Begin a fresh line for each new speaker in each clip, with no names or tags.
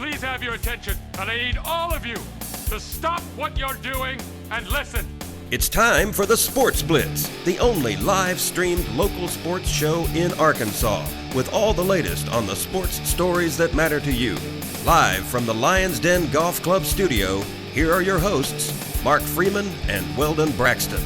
please have your attention? And I need all of you to stop what you're doing and listen.
It's time for the Sports Blitz, the only live-streamed local sports show in Arkansas, with all the latest on the sports stories that matter to you. Live from the Lions Den Golf Club studio, here are your hosts, Mark Freeman and Weldon Braxton.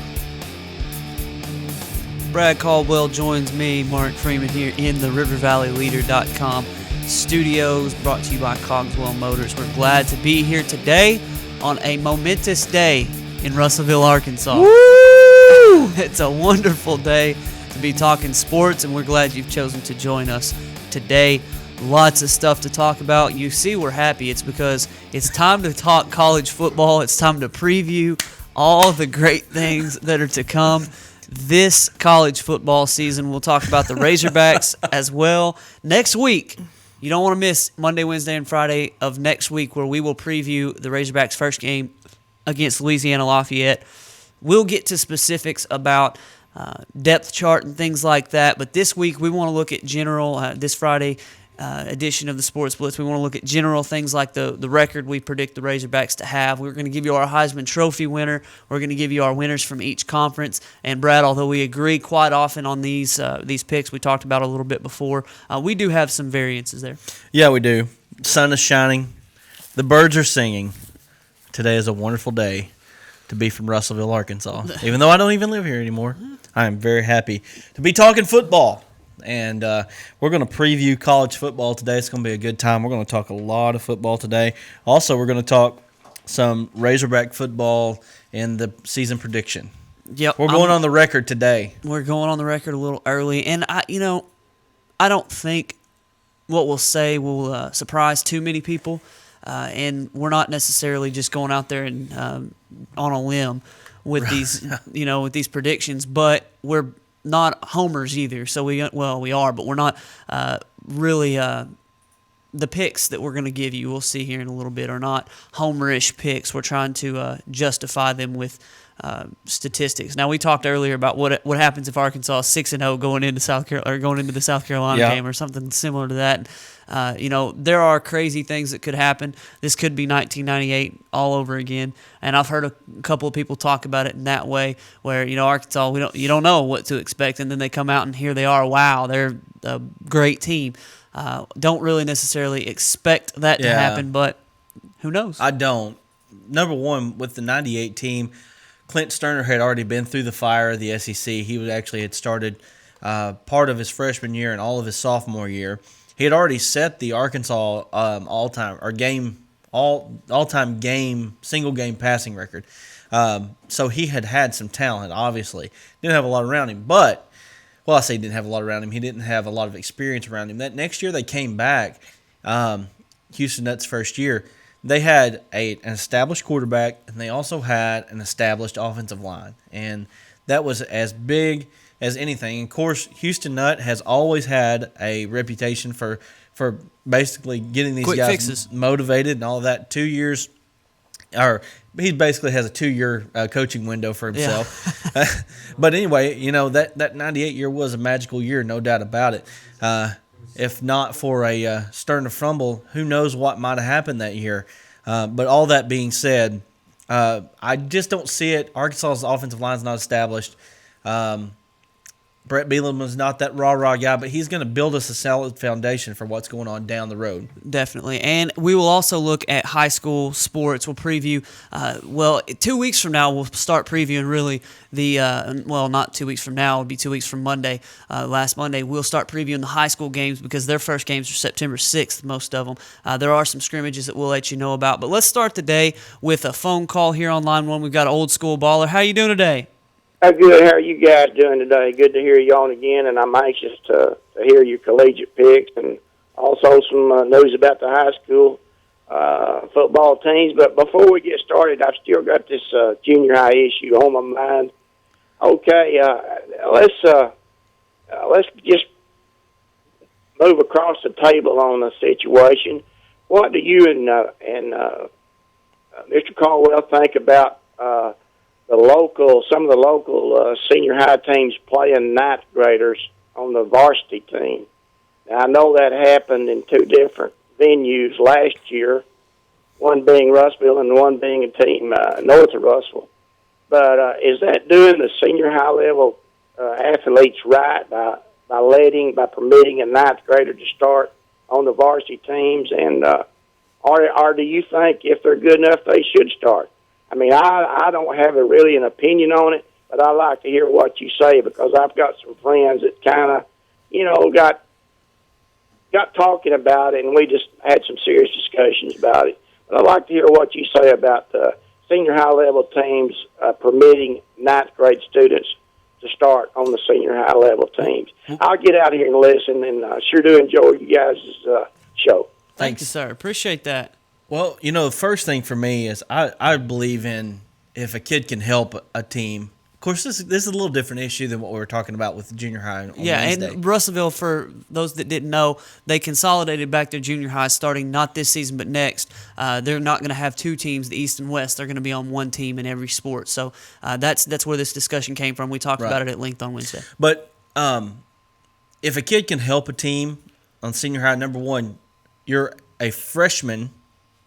Brad Caldwell joins me, Mark Freeman, here in the RiverValleyLeader.com studios, brought to you by Cogswell Motors. We're glad to be here today on a momentous day in Russellville, Arkansas.
Woo!
It's a wonderful day to be talking sports, and we're glad you've chosen to join us today. Lots of stuff to talk about. You see we're happy. It's because it's time to talk college football. It's time to preview all the great things that are to come this college football season. We'll talk about the Razorbacks as well. Next week, you don't want to miss Monday, Wednesday, and Friday of next week, where we will preview the Razorbacks' first game against Louisiana Lafayette. We'll get to specifics about depth chart and things like that, but this week we want to look at general, this Friday edition of the Sports Blitz, we want to look at general things like the record we predict the Razorbacks to have. We're going to give you our Heisman Trophy winner. We're going to give you our winners from each conference. And Brad, although we agree quite often on these picks we talked about a little bit before, we do have some variances there.
Yeah, we do. Sun is shining. The birds are singing. Today is a wonderful day to be from Russellville, Arkansas. Even though I don't even live here anymore, I am very happy to be talking football. And we're going to preview college football today. It's going to be a good time. We're going to talk a lot of football today. Also, we're going to talk some Razorback football in the season prediction.
Yep,
we're going on the record today.
We're going on the record a little early. And, I don't think what we'll say will surprise too many people. And we're not necessarily just going out there and on a limb with these, with these predictions. But we're not homers either. So we are, but we're not really the picks that we're going to give you. We'll see here in a little bit are not homerish picks. We're trying to justify them with statistics. Now, we talked earlier about what happens if Arkansas is 6-0 going into the South Carolina game or something similar to that. There are crazy things that could happen. This could be 1998 all over again. And I've heard a couple of people talk about it in that way, where Arkansas, you don't know what to expect, and then they come out and here they are. Wow, they're a great team. Don't really necessarily expect that to happen, but who knows?
I don't. Number one, with the 98 team, Clint Sterner had already been through the fire of the SEC. He had started part of his freshman year and all of his sophomore year. He had already set the Arkansas all-time single game passing record. So he had some talent. Obviously, didn't have a lot around him, but I say he didn't have a lot around him. He didn't have a lot of experience around him. That next year they came back. Houston Nutt's first year. They had an established quarterback, and they also had an established offensive line. And that was as big as anything. And of course, Houston Nutt has always had a reputation for basically getting these
quick
guys
fixes,
motivated and all of that. 2 years, or he basically has a 2-year coaching window for himself. Yeah. But anyway, that 98 year was a magical year, no doubt about it. If not for a Sterner fumble, who knows what might have happened that year. But all that being said, I just don't see it. Arkansas's offensive line is not established. Brett Bielema's not that rah-rah guy, but he's going to build us a solid foundation for what's going on down the road.
Definitely. And we will also look at high school sports. We'll preview, 2 weeks from now, we'll start previewing really not 2 weeks from now. It'll be 2 weeks from Monday, last Monday. We'll start previewing the high school games because their first games are September 6th, most of them. There are some scrimmages that we'll let you know about. But let's start the day with a phone call here on line one. We've got Old School Baller. How you doing today?
Good. How are you guys doing today? Good to hear you on again, and I'm anxious to hear your collegiate picks and also some news about the high school football teams. But before we get started, I've still got this junior high issue on my mind. Okay, let's just move across the table on the situation. What do you and Mr. Caldwell think about some of the local senior high teams playing ninth graders on the varsity team? Now, I know that happened in two different venues last year, one being Russellville and one being a team north of Russellville. But is that doing the senior high level athletes right by permitting a ninth grader to start on the varsity teams? And or do you think if they're good enough they should start? I mean, I don't have really an opinion on it, but I like to hear what you say, because I've got some friends that kind of, got talking about it, and we just had some serious discussions about it. But I'd like to hear what you say about the senior high level teams permitting ninth grade students to start on the senior high level teams. I'll get out here and listen, and sure do enjoy you guys' show.
Thank you, sir. Appreciate that.
Well, the first thing for me is I believe in if a kid can help a team. Of course, this is a little different issue than what we were talking about with junior high on Wednesday.
And Russellville, for those that didn't know, they consolidated back their junior high starting not this season but next. They're not going to have two teams, the East and West. They're going to be on one team in every sport. So that's where this discussion came from. We talked about it at length on Wednesday.
But if a kid can help a team on senior high, number one, you're a freshman.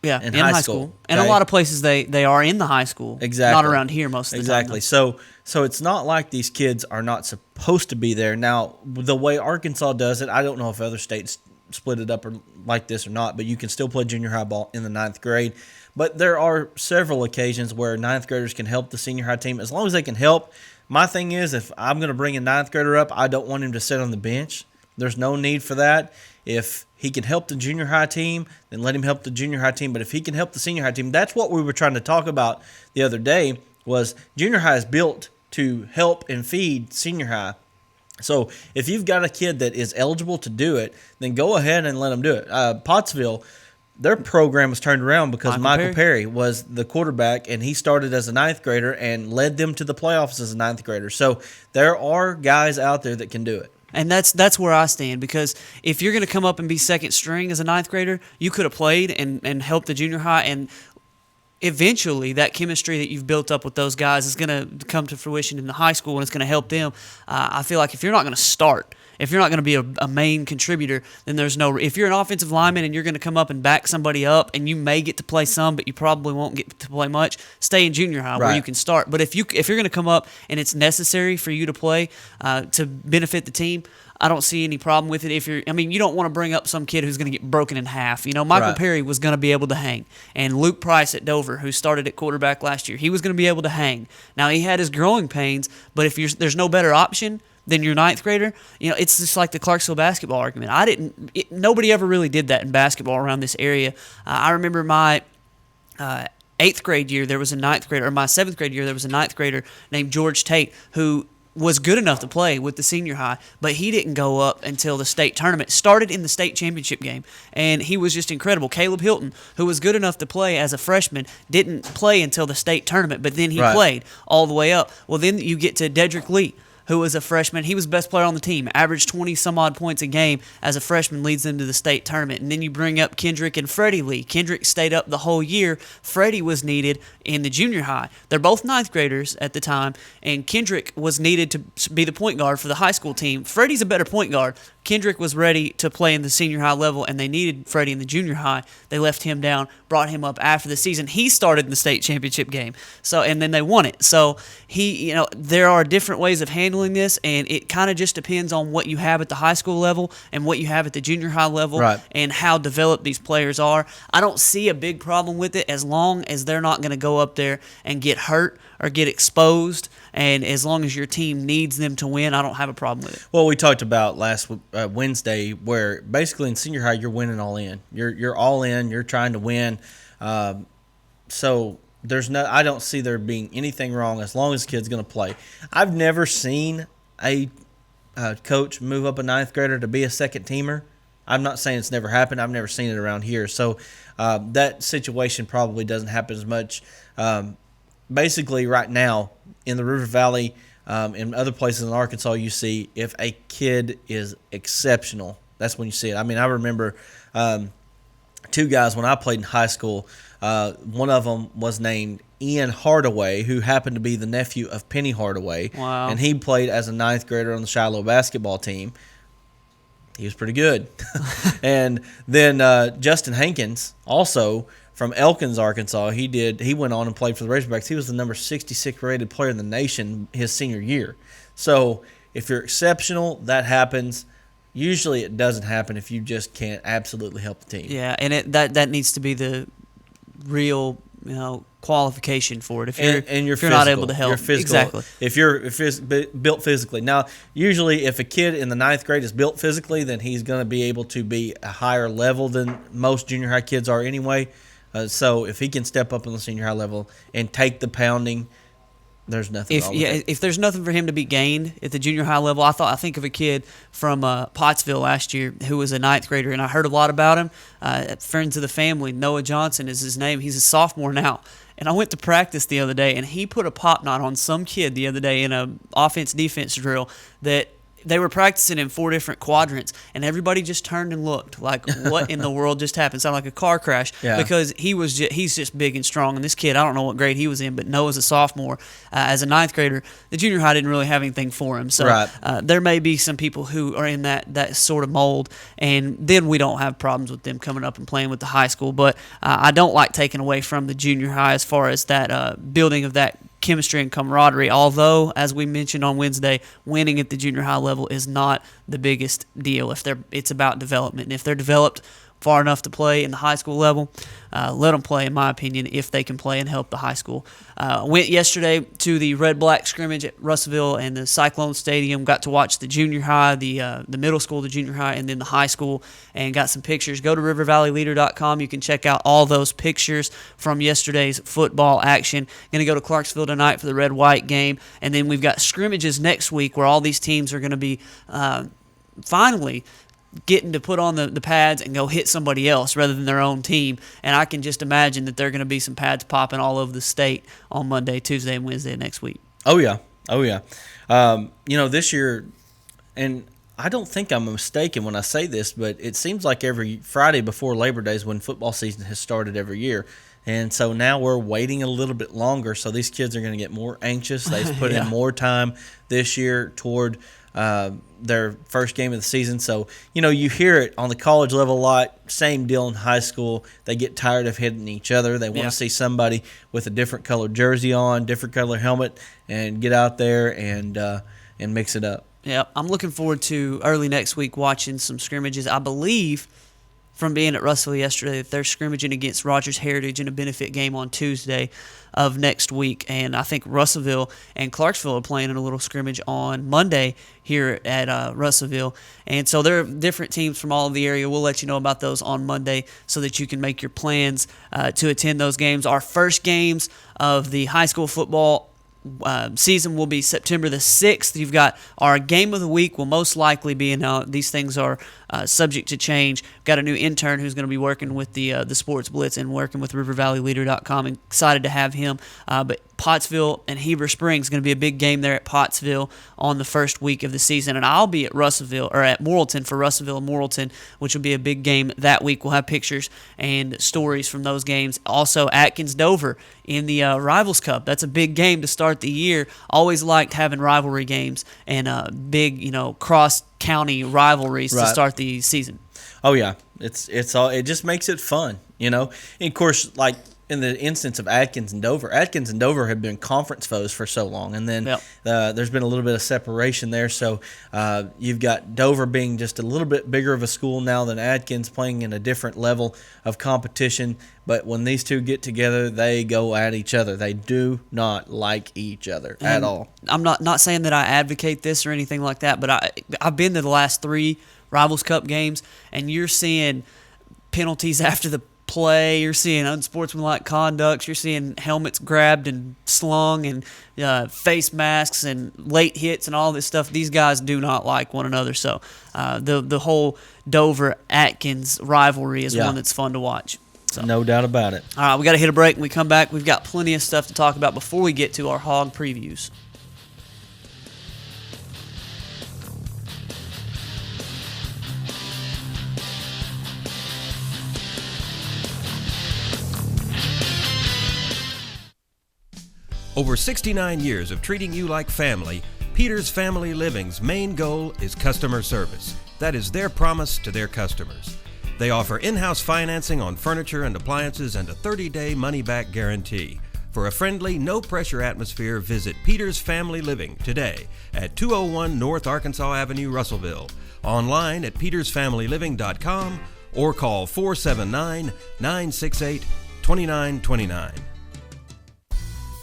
Yeah,
in high school.
Okay? And a lot of places they are in the high school.
Exactly.
Not around here most of the time.
Exactly. So it's not like these kids are not supposed to be there. Now, the way Arkansas does it, I don't know if other states split it up or like this or not, but you can still play junior high ball in the ninth grade. But there are several occasions where ninth graders can help the senior high team as long as they can help. My thing is, if I'm going to bring a ninth grader up, I don't want him to sit on the bench. There's no need for that. If he can help the junior high team, then let him help the junior high team. But if he can help the senior high team, that's what we were trying to talk about the other day, was junior high is built to help and feed senior high. So if you've got a kid that is eligible to do it, then go ahead and let them do it. Pottsville, their program was turned around because Michael Perry was the quarterback, and he started as a ninth grader and led them to the playoffs as a ninth grader. So there are guys out there that can do it.
And that's where I stand, because if you're going to come up and be second string as a ninth grader, you could have played and helped the junior high, and eventually that chemistry that you've built up with those guys is going to come to fruition in the high school, and it's going to help them. I feel like if you're not going to start, if you're not going to be a main contributor, then there's no – if you're an offensive lineman and you're going to come up and back somebody up, and you may get to play some, but you probably won't get to play much, stay in junior high where you can start. But if you're going to come up and it's necessary for you to play to benefit the team, I don't see any problem with it. You don't want to bring up some kid who's going to get broken in half. Michael Perry was going to be able to hang, and Luke Price at Dover, who started at quarterback last year, he was going to be able to hang. Now he had his growing pains, but if there's no better option than your ninth grader, it's just like the Clarksville basketball argument. Nobody ever really did that in basketball around this area. I remember my 8th grade year, there was a ninth grader, or my 7th grade year, there was a ninth grader named George Tate who was good enough to play with the senior high, but he didn't go up until the state tournament. Started in the state championship game, and he was just incredible. Caleb Hilton, who was good enough to play as a freshman, didn't play until the state tournament, but then he played all the way up. Well, then you get to Dedrick Lee, who was a freshman. He was the best player on the team, averaged 20-some-odd points a game as a freshman, leads them to the state tournament. And then you bring up Kendrick and Freddie Lee. Kendrick stayed up the whole year. Freddie was needed in the junior high. They're both ninth graders at the time, and Kendrick was needed to be the point guard for the high school team. Freddie's a better point guard. Kendrick was ready to play in the senior high level, and they needed Freddie in the junior high. They left him down, brought him up after the season. He started in the state championship game, and then they won it. So there are different ways of handling this, and it kind of just depends on what you have at the high school level and what you have at the junior high level, and how developed these players are. I don't see a big problem with it as long as they're not going to go up there and get hurt or get exposed, and as long as your team needs them to win, I don't have a problem with it.
Well, we talked about last Wednesday where basically in senior high you're winning all in. You're all in. You're trying to win. So I don't see there being anything wrong as long as the kid's going to play. I've never seen a coach move up a ninth grader to be a second teamer. I'm not saying it's never happened. I've never seen it around here. So that situation probably doesn't happen as much. Basically, right now in the River Valley and other places in Arkansas, you see if a kid is exceptional, that's when you see it. I mean, I remember two guys when I played in high school. One of them was named Ian Hardaway, who happened to be the nephew of Penny Hardaway.
Wow.
And he played as a ninth grader on the Shiloh basketball team. He was pretty good. And then Justin Hankins, also from Elkins, Arkansas, he went on and played for the Razorbacks. He was the number 66 rated player in the nation his senior year. So if you're exceptional, that happens. Usually it doesn't happen if you just can't absolutely help the team.
Yeah, and that needs to be the real, qualification for it. If you're if you're not able to help,
you're physical.
exactly.
If you're built physically. Now, usually if a kid in the 9th grade is built physically, then he's going to be able to be a higher level than most junior high kids are anyway. So if he can step up in the senior high level and take the pounding, there's nothing wrong with it.
If there's nothing for him to be gained at the junior high level, I think of a kid from Pottsville last year who was a 9th grader, and I heard a lot about him. Friends of the family, Noah Johnson is his name. He's a sophomore now. And I went to practice the other day, and he put a pop knot on some kid the other day in a offense-defense drill that they were practicing in 4 different quadrants, and everybody just turned and looked like, what in the world just happened? Sounded like a car crash.
Yeah.
Because he's just big and strong. And this kid, I don't know what grade he was in, but Noah's a sophomore. As a 9th grader, the junior high didn't really have anything for him. So
Right.
There may be some people who are in that sort of mold, and then we don't have problems with them coming up and playing with the high school. But I don't like taking away from the junior high as far as that building of that chemistry and camaraderie, although, as we mentioned on Wednesday, winning at the junior high level is not the biggest deal. It's about development. And if they're developed far enough to play in the high school level, let them play, in my opinion, if they can play and help the high school. Went yesterday to the red-black scrimmage at Russellville and the Cyclone Stadium, got to watch the junior high, the middle school, the junior high, and then the high school, and got some pictures. Go to rivervalleyleader.com. You can check out all those pictures from yesterday's football action. Going to go to Clarksville tonight for the red-white game, and then we've got scrimmages next week where all these teams are going to be finally getting to put on the pads and go hit somebody else rather than their own team. And I can just imagine that there are going to be some pads popping all over the state on Monday, Tuesday, and Wednesday next week.
Oh, yeah. This year, and I don't think I'm mistaken when I say this, but it seems like every Friday before Labor Day is when football season has started every year. And so now we're waiting a little bit longer, so these kids are going to get more anxious. They've put in more time this year toward their first game of the season. So, you hear it on the college level a lot. Same deal in high school. They get tired of hitting each other. They want to see somebody with a different colored jersey on, different color helmet, and get out there and mix it up.
Yeah, I'm looking forward to early next week watching some scrimmages. I believe from being at Russell yesterday that they're scrimmaging against Rogers Heritage in a benefit game on Tuesday of next week. And I think Russellville and Clarksville are playing in a little scrimmage on Monday here at Russellville. And so there are different teams from all of the area. We'll let you know about those on Monday so that you can make your plans to attend those games. Our first games of the high school football season will be September the 6th. You've got our game of the week will most likely be, and these things are subject to change. We've got a new intern who's going to be working with the Sports Blitz and working with RiverValleyLeader.com. Excited to have him. But Pottsville and Heber Springs is going to be a big game there at Pottsville on the first week of the season. And I'll be at Russellville, or at Morrilton for Russellville and Morrilton, which will be a big game that week. We'll have pictures and stories from those games. Also, Atkins-Dover in the Rivals Cup. That's a big game to start the year. Always liked having rivalry games and big, cross-county rivalries to start the season.
Oh yeah, it just makes it fun, And of course, like in the instance of Atkins and Dover have been conference foes for so long, and then there's been a little bit of separation there. So you've got Dover being just a little bit bigger of a school now than Atkins, playing in a different level of competition. But when these two get together, they go at each other. They do not like each other at all.
I'm not saying that I advocate this or anything like that, but I've been to the last 3 Rivals Cup games, and you're seeing penalties after the play, you're seeing unsportsmanlike conducts, you're seeing helmets grabbed and slung, and face masks and late hits and all this stuff. These guys do not like one another. So the whole Dover-Atkins rivalry is one that's fun to watch. So.
No doubt about it.
All right, we got to hit a break. When we come back, we've got plenty of stuff to talk about before we get to our hog previews.
Over 69 years of treating you like family, Peter's Family Living's main goal is customer service. That is their promise to their customers. They offer in-house financing on furniture and appliances and a 30-day money-back guarantee. For a friendly, no-pressure atmosphere, visit Peters Family Living today at 201 North Arkansas Avenue, Russellville. Online at petersfamilyliving.com or call 479-968-2929.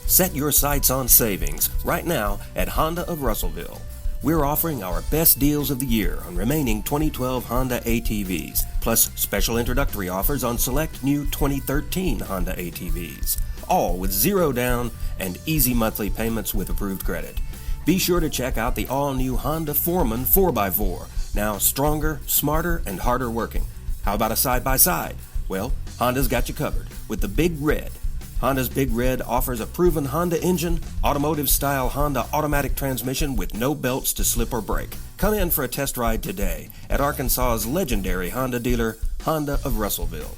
Set your sights on savings right now at Honda of Russellville. We're offering our best deals of the year on remaining 2012 Honda ATVs, plus special introductory offers on select new 2013 Honda ATVs, all with zero down and easy monthly payments with approved credit. Be sure to check out the all-new Honda Foreman 4x4, now stronger, smarter, and harder working. How about a side-by-side? Well, Honda's got you covered with the Big Red. Honda's Big Red offers a proven Honda engine, automotive-style Honda automatic transmission with no belts to slip or break. Come in for a test ride today at Arkansas's legendary Honda dealer, Honda of Russellville.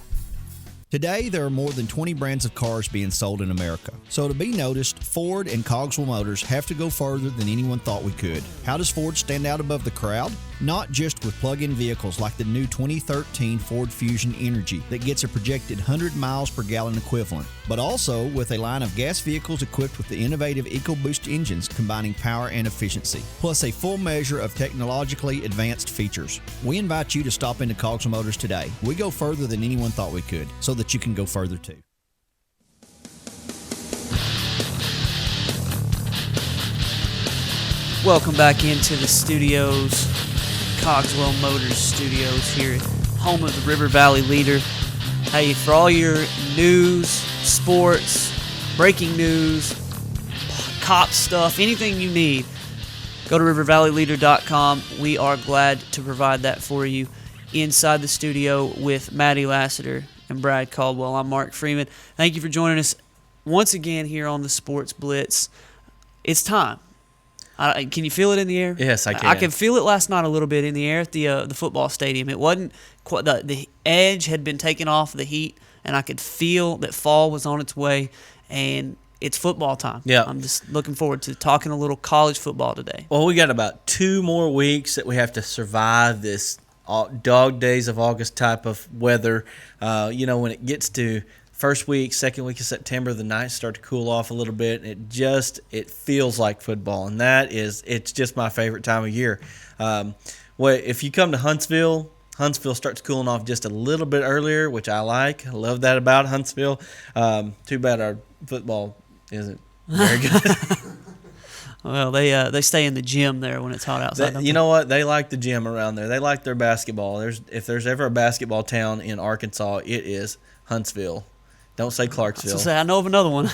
Today, there are more than 20 brands of cars being sold in America. So to be noticed, Ford and Cogswell Motors have to go further than anyone thought we could. How does Ford stand out above the crowd? Not just with plug-in vehicles like the new 2013 Ford Fusion Energy that gets a projected 100 miles per gallon equivalent, but also with a line of gas vehicles equipped with the innovative EcoBoost engines combining power and efficiency, plus a full measure of technologically advanced features. We invite you to stop into Cogswell Motors today. We go further than anyone thought we could, so that you can go further too.
Welcome back into the studios, Cogswell Motors Studios here at home of the River Valley Leader. Hey, for all your news, sports, breaking news, cop stuff, anything you need, go to rivervalleyleader.com. We are glad to provide that for you inside the studio with Maddie Lassiter and Brad Caldwell. I'm Mark Freeman. Thank you for joining us once again here on the Sports Blitz. It's time. Can you feel it in the air?
Yes, I can.
I could feel it last night a little bit in the air at the football stadium. It wasn't quite, the edge had been taken off the heat, and I could feel that fall was on its way, and it's football time.
Yeah.
I'm just looking forward to talking a little college football today.
Well, we got about 2 more weeks that we have to survive this dog days of August type of weather. When it gets to first week, second week of September, the nights start to cool off a little bit. It feels like football, and it's just my favorite time of year. If you come to Huntsville starts cooling off just a little bit earlier, which I like. I love that about Huntsville. Too bad our football isn't very good.
Well, they stay in the gym there when it's hot outside.
You know what? They like the gym around there. They like their basketball. If there's ever a basketball town in Arkansas, it is Huntsville. Don't say Clarksville.
I know of another one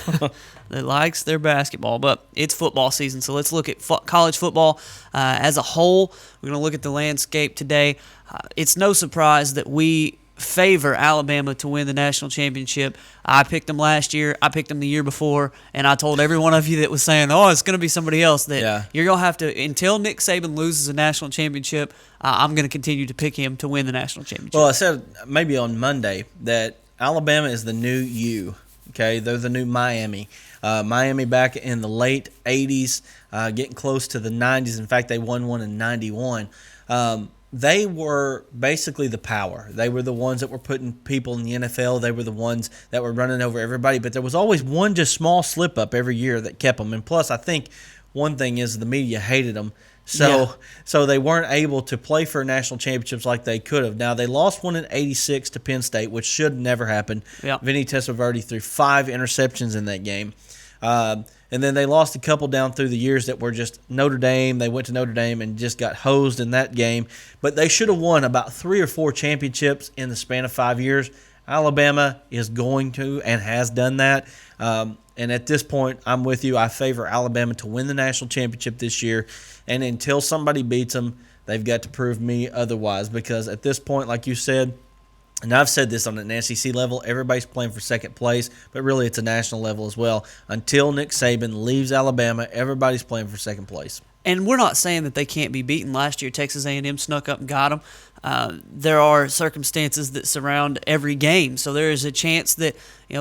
that likes their basketball, but it's football season, so let's look at college football as a whole. We're going to look at the landscape today. It's no surprise that we favor Alabama to win the national championship. I picked them last year. I picked them the year before, and I told every one of you that was saying, it's going to be somebody else, that you're going to have to, until Nick Saban loses a national championship, I'm going to continue to pick him to win the national championship.
Well, I said maybe on Monday that Alabama is the new U, okay? They're the new Miami. Miami back in the late 80s, getting close to the 90s. In fact, they won one in 91. They were basically the power. They were the ones that were putting people in the NFL. They were the ones that were running over everybody. But there was always one just small slip-up every year that kept them. And plus, I think one thing is the media hated them. So they weren't able to play for national championships like they could have. Now, they lost one in 86 to Penn State, which should never happen.
Yeah.
Vinny Testaverde threw 5 interceptions in that game. And then they lost a couple down through the years that were just Notre Dame. They went to Notre Dame and just got hosed in that game. But they should have won about 3 or 4 championships in the span of 5 years. Alabama is going to and has done that. And at this point, I'm with you. I favor Alabama to win the national championship this year. And until somebody beats them, they've got to prove me otherwise. Because at this point, like you said, and I've said this on an SEC level, everybody's playing for second place, but really it's a national level as well. Until Nick Saban leaves Alabama, everybody's playing for second place.
And we're not saying that they can't be beaten. Last year, Texas A&M snuck up and got them. There are circumstances that surround every game, so there is a chance that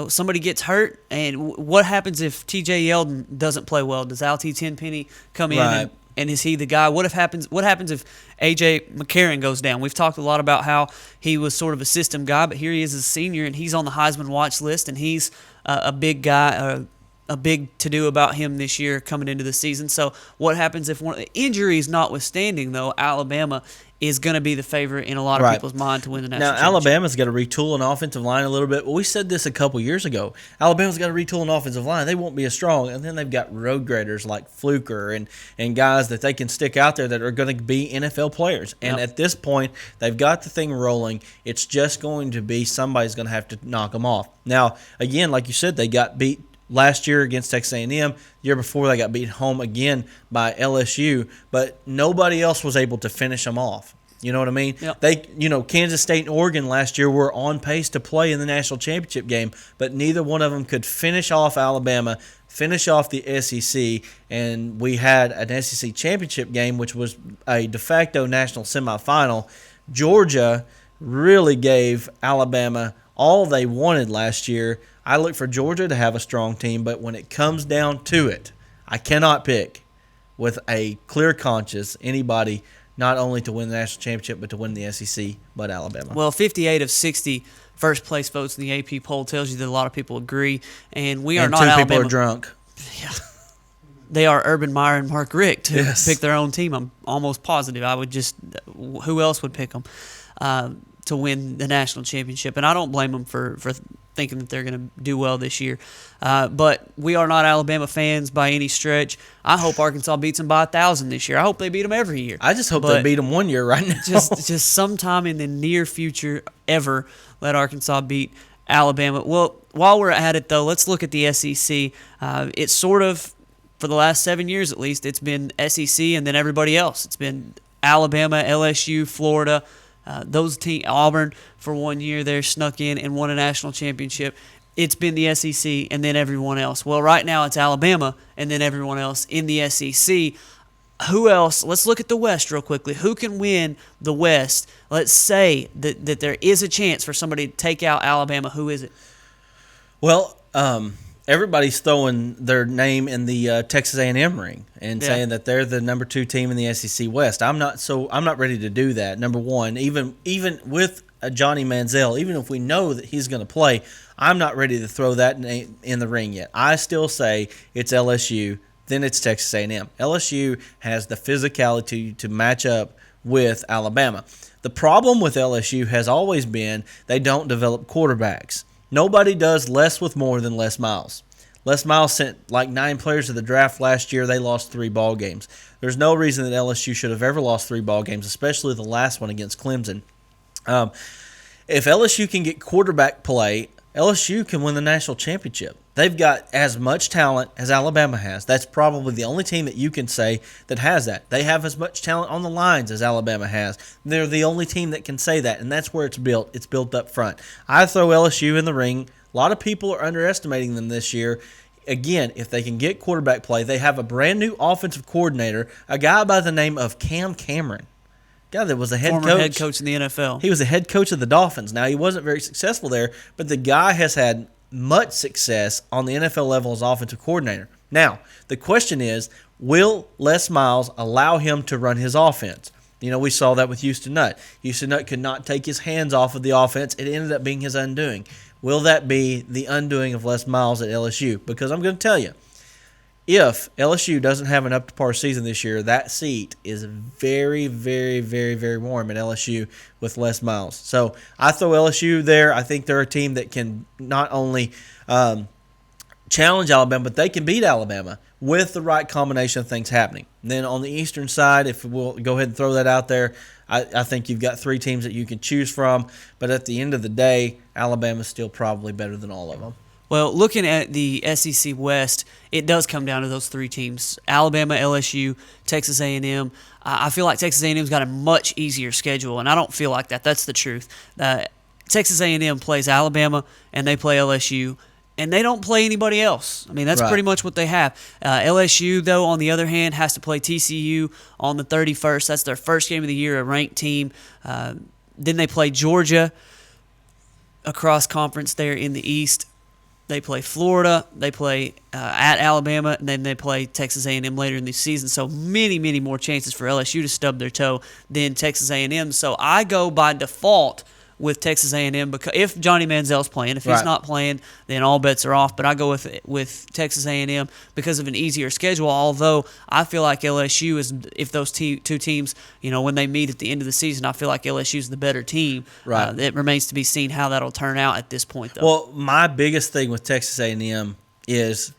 somebody gets hurt. And what happens if T.J. Yeldon doesn't play well? Does Al T. Tenpenny come in?
Right.
And is he the guy? What happens if A.J. McCarron goes down? We've talked a lot about how he was sort of a system guy, but here he is as a senior, and he's on the Heisman watch list, and he's a big guy, a big to-do about him this year coming into the season. So what happens if injuries notwithstanding, though, Alabama is going to be the favorite in a lot of people's mind to win the national championship.
Alabama's got to retool an offensive line a little bit. Well, we said this a couple years ago. Alabama's got to retool an offensive line. They won't be as strong. And then they've got road graders like Fluker and guys that they can stick out there that are going to be NFL players. And at this point, they've got the thing rolling. It's just going to be somebody's going to have to knock them off. Now, again, like you said, they got beat last year against Texas A&M. The year before, they got beat home again by LSU, but nobody else was able to finish them off. You know what I mean?
Yep.
Kansas State and Oregon last year were on pace to play in the national championship game, but neither one of them could finish off Alabama, finish off the SEC, and we had an SEC championship game, which was a de facto national semifinal. Georgia really gave Alabama all they wanted last year. I look for Georgia to have a strong team, but when it comes down to it, I cannot pick with a clear conscience anybody not only to win the national championship but to win the SEC but Alabama.
Well, 58 of 60 first-place votes in the AP poll tells you that a lot of people agree, and we are not
two
Alabama.
people are drunk.
Yeah. They are Urban Meyer and Mark Richt to
Yes.
pick their own team. I'm almost positive. Who else would pick them to win the national championship? And I don't blame them for thinking that they're going to do well this year. But we are not Alabama fans by any stretch. I hope Arkansas beats them by 1,000 this year. I hope they beat them every year.
I just hope they beat them one year right now.
just sometime in the near future ever, let Arkansas beat Alabama. Well, while we're at it, though, let's look at the SEC. It's sort of, for the last 7 years at least, it's been SEC and then everybody else. It's been Alabama, LSU, Florida, those teams. Auburn for 1 year there snuck in and won a national championship. It's been the SEC and then everyone else. Well, right now it's Alabama and then everyone else in the SEC. Who else? Let's look at the West real quickly. Who can win the West? Let's say that there is a chance for somebody to take out Alabama. Who is it?
Well, everybody's throwing their name in the Texas A&M ring and saying that they're the number 2 team in the SEC West. I'm not ready to do that. Number one, even with Johnny Manziel, even if we know that he's going to play, I'm not ready to throw that in the ring yet. I still say it's LSU, then it's Texas A&M. LSU has the physicality to match up with Alabama. The problem with LSU has always been they don't develop quarterbacks. Nobody does less with more than Les Miles. Les Miles sent like 9 players to the draft last year. They lost 3 ball games. There's no reason that LSU should have ever lost 3 ball games, especially the last one against Clemson. If LSU can get quarterback play, LSU can win the national championship. They've got as much talent as Alabama has. That's probably the only team that you can say that has that. They have as much talent on the lines as Alabama has. They're the only team that can say that, and that's where it's built. It's built up front. I throw LSU in the ring. A lot of people are underestimating them this year. Again, if they can get quarterback play, they have a brand-new offensive coordinator, a guy by the name of Cam Cameron. Guy that was a
Former head coach in the NFL.
He was the head coach of the Dolphins. Now, he wasn't very successful there, but the guy has had much success on the NFL level as offensive coordinator. Now, the question is, will Les Miles allow him to run his offense? You know, we saw that with Houston Nutt. Houston Nutt could not take his hands off of the offense. It ended up being his undoing. Will that be the undoing of Les Miles at LSU? Because I'm going to tell you, if LSU doesn't have an up-to-par season this year, that seat is very, very, very, very warm at LSU with Les Miles. So I throw LSU there. I think they're a team that can not only challenge Alabama, but they can beat Alabama with the right combination of things happening. And then on the eastern side, if we'll go ahead and throw that out there, I think you've got 3 teams that you can choose from. But at the end of the day, Alabama's still probably better than all of them.
Well, looking at the SEC West, it does come down to those 3 teams: Alabama, LSU, Texas A&M. I feel like Texas A&M's got a much easier schedule, and I don't feel like that. That's the truth. Texas A&M plays Alabama, and they play LSU, and they don't play anybody else. I mean, that's pretty much what they have. LSU, though, on the other hand, has to play TCU on the 31st. That's their first game of the year, a ranked team. Then they play Georgia across conference there in the East. They play Florida. They play at Alabama, and then they play Texas A&M later in the season. So many, many more chances for LSU to stub their toe than Texas A&M. So I go by default with Texas A&M because if Johnny Manziel's playing, if he's not playing, then all bets are off. But I go with Texas A&M because of an easier schedule. Although I feel like LSU is, if those two teams, when they meet at the end of the season, I feel like LSU is the better team.
Right.
It remains to be seen how that'll turn out at this point, though.
Well, my biggest thing with Texas A&M is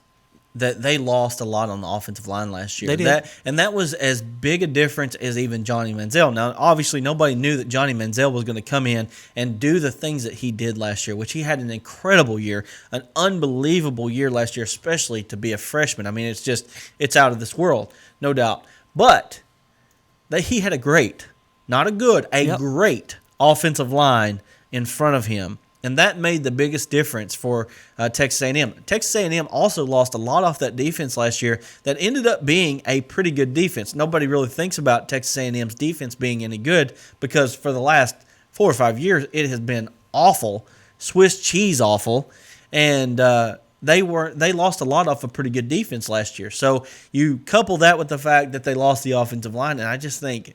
that they lost a lot on the offensive line last year.
They did.
That was as big a difference as even Johnny Manziel. Now, obviously, nobody knew that Johnny Manziel was going to come in and do the things that he did last year, which he had an incredible year, an unbelievable year last year, especially to be a freshman. I mean, it's out of this world, no doubt. But he had a great, not a good, great offensive line in front of him. And that made the biggest difference for Texas A&M. Texas A&M also lost a lot off that defense last year that ended up being a pretty good defense. Nobody really thinks about Texas A&M's defense being any good because for the last 4 or 5 years it has been awful, Swiss cheese awful, and they lost a lot off a pretty good defense last year. So you couple that with the fact that they lost the offensive line, and I just think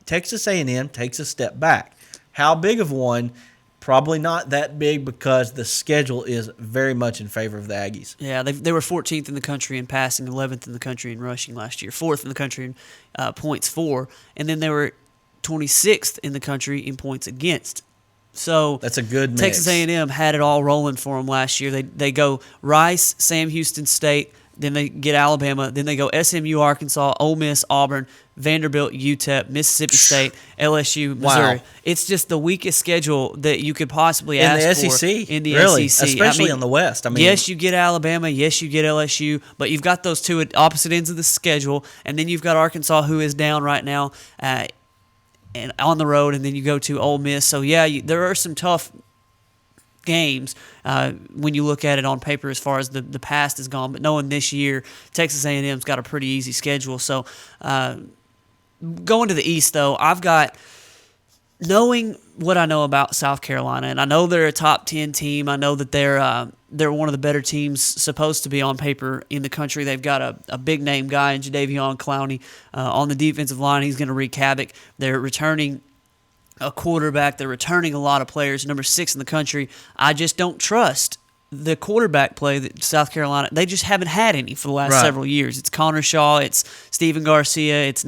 Texas A&M takes a step back. How big of one? Probably not that big because the schedule is very much in favor of the Aggies.
Yeah, they were 14th in the country in passing, 11th in the country in rushing last year, 4th in the country in points for, and then they were 26th in the country in points against. So
that's a good mix.
Texas A&M had it all rolling for them last year. They go Rice, Sam Houston State, then they get Alabama, then they go SMU, Arkansas, Ole Miss, Auburn, Vanderbilt, UTEP, Mississippi State, LSU, Missouri.
Wow.
It's just the weakest schedule that you could possibly
in
ask
the
for
SEC.
In the
really?
SEC.
Especially on the West. I mean,
yes, you get Alabama, yes, you get LSU, but you've got those two at opposite ends of the schedule, and then you've got Arkansas, who is down right now and on the road, and then you go to Ole Miss. So, yeah, there are some tough games when you look at it on paper as far as the past is gone, but knowing this year Texas A&M's got a pretty easy schedule. So going to the East, though, I've got knowing what I know about South Carolina, and I know they're a top 10 team. I know that they're one of the better teams supposed to be on paper in the country. They've got a big name guy in Jadeveon Clowney on the defensive line. He's going to wreak havoc. They're returning a quarterback. They're returning a lot of players, number 6 in the country. I just don't trust the quarterback play that South Carolina, they just haven't had any for the last several years. It's Connor Shaw, it's Steven Garcia, it's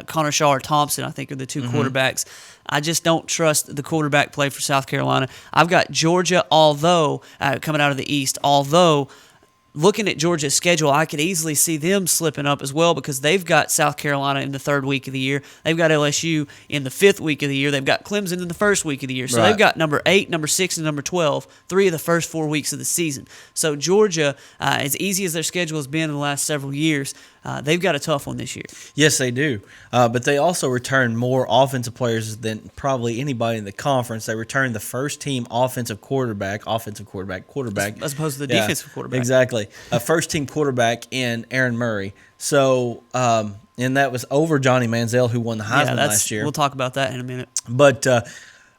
Connor Shaw or Thompson, I think, are the two quarterbacks. I just don't trust the quarterback play for South Carolina. I've got Georgia, coming out of the East, looking at Georgia's schedule, I could easily see them slipping up as well because they've got South Carolina in the 3rd week of the year. They've got LSU in the 5th week of the year. They've got Clemson in the 1st week of the year. So they've got number 8, number 6, and number 12, 3 of the first 4 weeks of the season. So Georgia, as easy as their schedule has been in the last several years, they've got a tough one this year.
Yes, they do. But they also return more offensive players than probably anybody in the conference. They return the first-team offensive quarterback. As
opposed to the defensive quarterback.
Exactly. A first-team quarterback in Aaron Murray. So, and that was over Johnny Manziel, who won the Heisman last year.
We'll talk about that in a minute.
But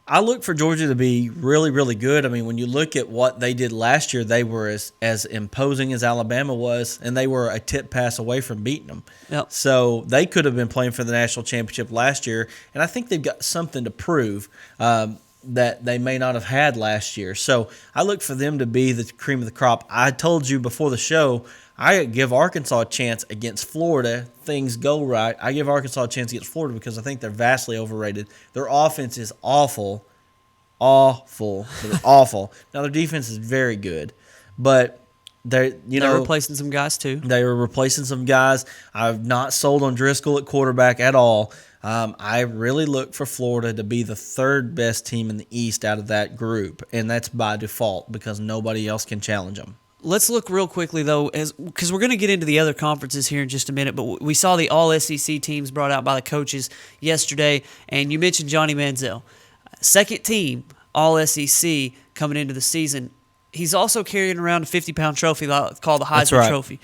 I look for Georgia to be really, really good. I mean, when you look at what they did last year, they were as imposing as Alabama was, and they were a tip pass away from beating them.
Yep.
So they could have been playing for the national championship last year, and I think they've got something to prove that they may not have had last year. So I look for them to be the cream of the crop. I told you before the show, I give Arkansas a chance against Florida. Things go right. I give Arkansas a chance against Florida because I think they're vastly overrated. Their offense is awful. They're awful. Now, their defense is very good. But they're
replacing some guys, too.
They were replacing some guys. I've not sold on Driscoll at quarterback at all. I really look for Florida to be the 3rd best team in the East out of that group, and that's by default because nobody else can challenge them.
Let's look real quickly, though, because we're going to get into the other conferences here in just a minute, but we saw the All-SEC teams brought out by the coaches yesterday, and you mentioned Johnny Manziel. 2nd team All-SEC coming into the season. He's also carrying around a 50-pound trophy called the Heisman Trophy.